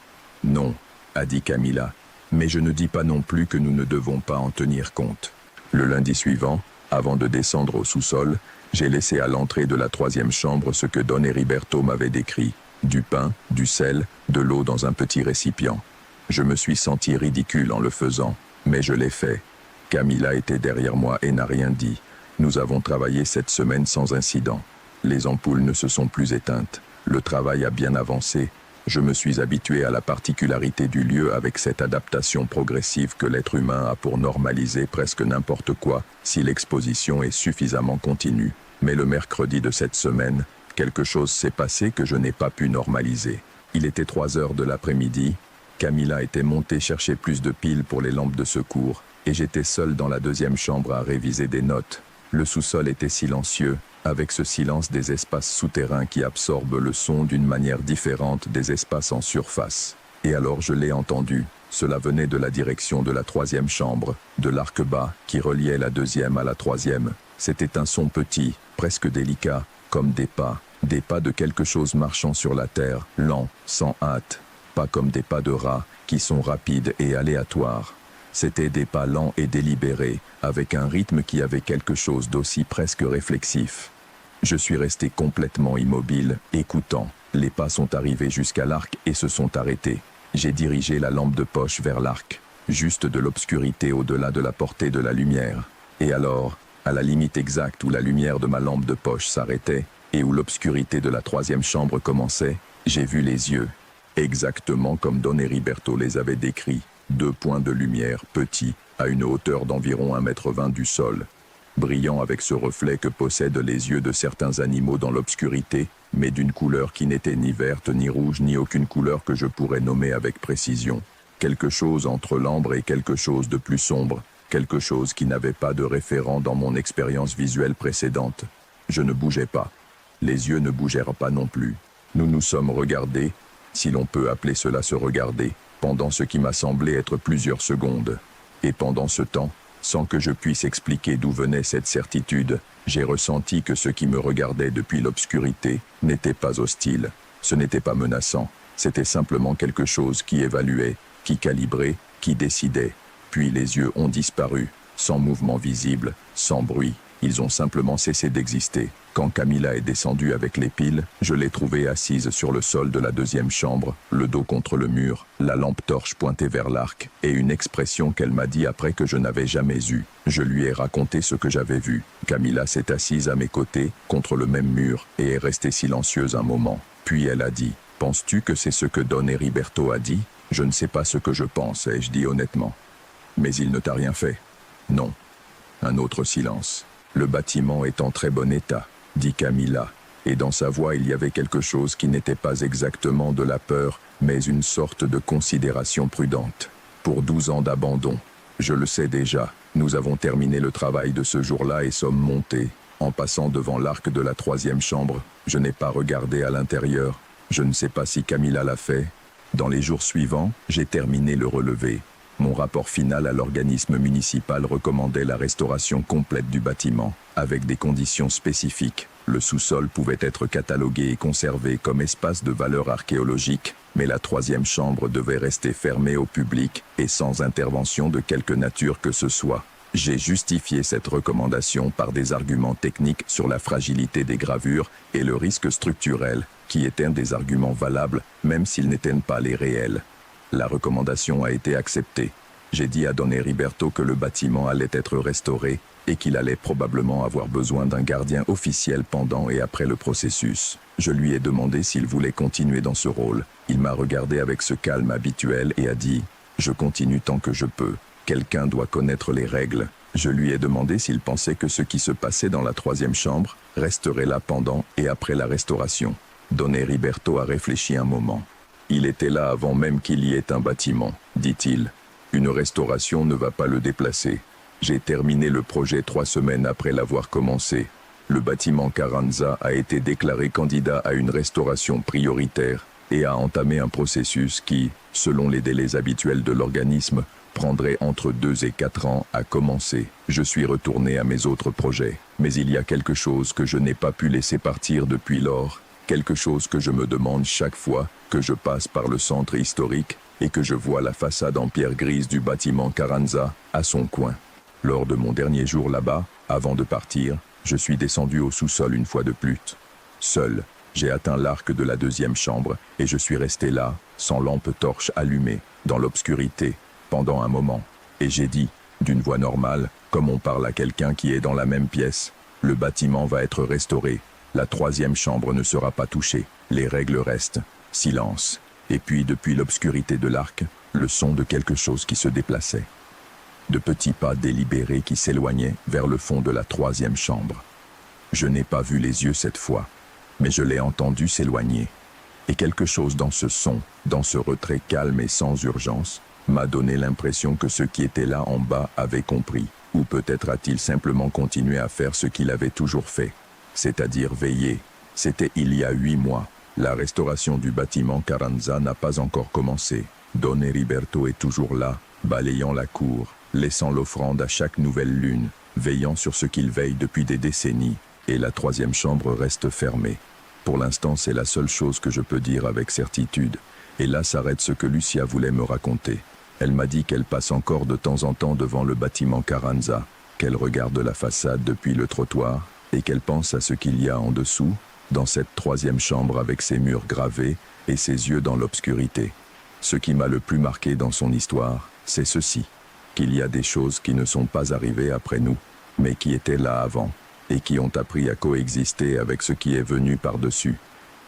Non, a dit Camilla. Mais je ne dis pas non plus que nous ne devons pas en tenir compte. Le lundi suivant, avant de descendre au sous-sol, j'ai laissé à l'entrée de la 3e chambre ce que Don Heriberto m'avait décrit. Du pain, du sel, de l'eau dans un petit récipient. Je me suis senti ridicule en le faisant, mais je l'ai fait. Camilla était derrière moi et n'a rien dit. Nous avons travaillé cette semaine sans incident. Les ampoules ne se sont plus éteintes. Le travail a bien avancé. Je me suis habitué à la particularité du lieu avec cette adaptation progressive que l'être humain a pour normaliser presque n'importe quoi si l'exposition est suffisamment continue. Mais le mercredi de cette semaine, quelque chose s'est passé que je n'ai pas pu normaliser. Il était 3 heures de l'après-midi. Camilla était montée chercher plus de piles pour les lampes de secours et j'étais seul dans la 2e chambre à réviser des notes. Le sous-sol était silencieux, avec ce silence des espaces souterrains qui absorbent le son d'une manière différente des espaces en surface. Et alors je l'ai entendu. Cela venait de la direction de la 3e chambre, de l'arc bas qui reliait la 2e à la 3e. C'était un son petit, presque délicat, comme des pas de quelque chose marchant sur la terre, lent, sans hâte. Pas comme des pas de rats, qui sont rapides et aléatoires. C'étaient des pas lents et délibérés, avec un rythme qui avait quelque chose d'aussi presque réflexif. Je suis resté complètement immobile, écoutant. Les pas sont arrivés jusqu'à l'arc et se sont arrêtés. J'ai dirigé la lampe de poche vers l'arc, juste de l'obscurité au-delà de la portée de la lumière. Et alors, à la limite exacte où la lumière de ma lampe de poche s'arrêtait, et où l'obscurité de la 3e chambre commençait, j'ai vu les yeux. Exactement comme Don Heriberto les avait décrits. 2 points de lumière petits, à une hauteur d'environ 1,20 m du sol. Brillant avec ce reflet que possèdent les yeux de certains animaux dans l'obscurité, mais d'une couleur qui n'était ni verte ni rouge ni aucune couleur que je pourrais nommer avec précision. Quelque chose entre l'ambre et quelque chose de plus sombre, quelque chose qui n'avait pas de référent dans mon expérience visuelle précédente. Je ne bougeais pas. Les yeux ne bougèrent pas non plus. Nous nous sommes regardés, si l'on peut appeler cela se regarder, pendant ce qui m'a semblé être plusieurs secondes. Et pendant ce temps, sans que je puisse expliquer d'où venait cette certitude, j'ai ressenti que ce qui me regardait depuis l'obscurité n'était pas hostile, ce n'était pas menaçant, c'était simplement quelque chose qui évaluait, qui calibrait, qui décidait. Puis les yeux ont disparu, sans mouvement visible, sans bruit. Ils ont simplement cessé d'exister. Quand Camilla est descendue avec les piles, je l'ai trouvée assise sur le sol de la 2e chambre, le dos contre le mur, la lampe torche pointée vers l'arc, et une expression qu'elle m'a dit après que je n'avais jamais eue. Je lui ai raconté ce que j'avais vu. Camilla s'est assise à mes côtés, contre le même mur, et est restée silencieuse un moment. Puis elle a dit « Penses-tu que c'est ce que Don Heriberto a dit ?»« Je ne sais pas ce que je pense, ai-je dit honnêtement. »« Mais il ne t'a rien fait ?»« Non. » Un autre silence. « Le bâtiment est en très bon état, » dit Camilla, et dans sa voix il y avait quelque chose qui n'était pas exactement de la peur, mais une sorte de considération prudente. Pour 12 ans d'abandon, je le sais déjà, Nous avons terminé le travail de ce jour-là et sommes montés. En passant devant l'arc de la troisième chambre, je n'ai pas regardé à l'intérieur. Je ne sais pas si Camilla l'a fait. Dans les jours suivants, j'ai terminé le relevé. Mon rapport final à l'organisme municipal recommandait la restauration complète du bâtiment, avec des conditions spécifiques. Le sous-sol pouvait être catalogué et conservé comme espace de valeur archéologique, mais la troisième chambre devait rester fermée au public et sans intervention de quelque nature que ce soit. J'ai justifié cette recommandation par des arguments techniques sur la fragilité des gravures et le risque structurel, qui étaient des arguments valables, même s'ils n'étaient pas les réels. La recommandation a été acceptée. J'ai dit à Don Heriberto que le bâtiment allait être restauré et qu'il allait probablement avoir besoin d'un gardien officiel pendant et après le processus. Je lui ai demandé s'il voulait continuer dans ce rôle. Il m'a regardé avec ce calme habituel et a dit « Je continue tant que je peux. Quelqu'un doit connaître les règles. » Je lui ai demandé s'il pensait que ce qui se passait dans la troisième chambre resterait là pendant et après la restauration. Don Heriberto a réfléchi un moment. « Il était là avant même qu'il y ait un bâtiment, dit-il. Une restauration ne va pas le déplacer. J'ai terminé le projet 3 semaines après l'avoir commencé. Le bâtiment Carranza a été déclaré candidat à une restauration prioritaire et a entamé un processus qui, selon les délais habituels de l'organisme, prendrait entre 2 et 4 ans à commencer. Je suis retourné à mes autres projets, mais il y a quelque chose que je n'ai pas pu laisser partir depuis lors, quelque chose que je me demande chaque fois que je passe par le centre historique et que je vois la façade en pierre grise du bâtiment Carranza à son coin. Lors de mon dernier jour là-bas, avant de partir, je suis descendu au sous-sol une fois de plus. Seul, j'ai atteint l'arc de la deuxième chambre et je suis resté là, sans lampe torche allumée, dans l'obscurité, pendant un moment. Et j'ai dit, d'une voix normale, comme on parle à quelqu'un qui est dans la même pièce, le bâtiment va être restauré, la troisième chambre ne sera pas touchée, les règles restent, silence. Et puis depuis l'obscurité de l'arc, le son de quelque chose qui se déplaçait. De petits pas délibérés qui s'éloignaient vers le fond de la troisième chambre. Je n'ai pas vu les yeux cette fois, mais je l'ai entendu s'éloigner. Et quelque chose dans ce son, dans ce retrait calme et sans urgence, m'a donné l'impression que ceux qui étaient là en bas avaient compris, ou peut-être a-t-il simplement continué à faire ce qu'il avait toujours fait, c'est-à-dire veiller. C'était il y a 8 mois. La restauration du bâtiment Carranza n'a pas encore commencé. Don Heriberto est toujours là, balayant la cour, laissant l'offrande à chaque nouvelle lune, veillant sur ce qu'il veille depuis des décennies, et la troisième chambre reste fermée. Pour l'instant, c'est la seule chose que je peux dire avec certitude, et là s'arrête ce que Lucia voulait me raconter. Elle m'a dit qu'elle passe encore de temps en temps devant le bâtiment Carranza, qu'elle regarde la façade depuis le trottoir, et qu'elle pense à ce qu'il y a en dessous, dans cette troisième chambre avec ses murs gravés et ses yeux dans l'obscurité. Ce qui m'a le plus marqué dans son histoire, c'est ceci, qu'il y a des choses qui ne sont pas arrivées après nous, mais qui étaient là avant, et qui ont appris à coexister avec ce qui est venu par-dessus.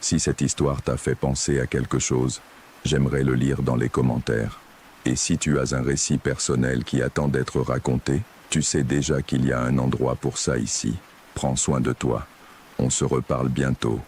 Si cette histoire t'a fait penser à quelque chose, j'aimerais le lire dans les commentaires. Et si tu as un récit personnel qui attend d'être raconté, tu sais déjà qu'il y a un endroit pour ça ici. Prends soin de toi. On se reparle bientôt.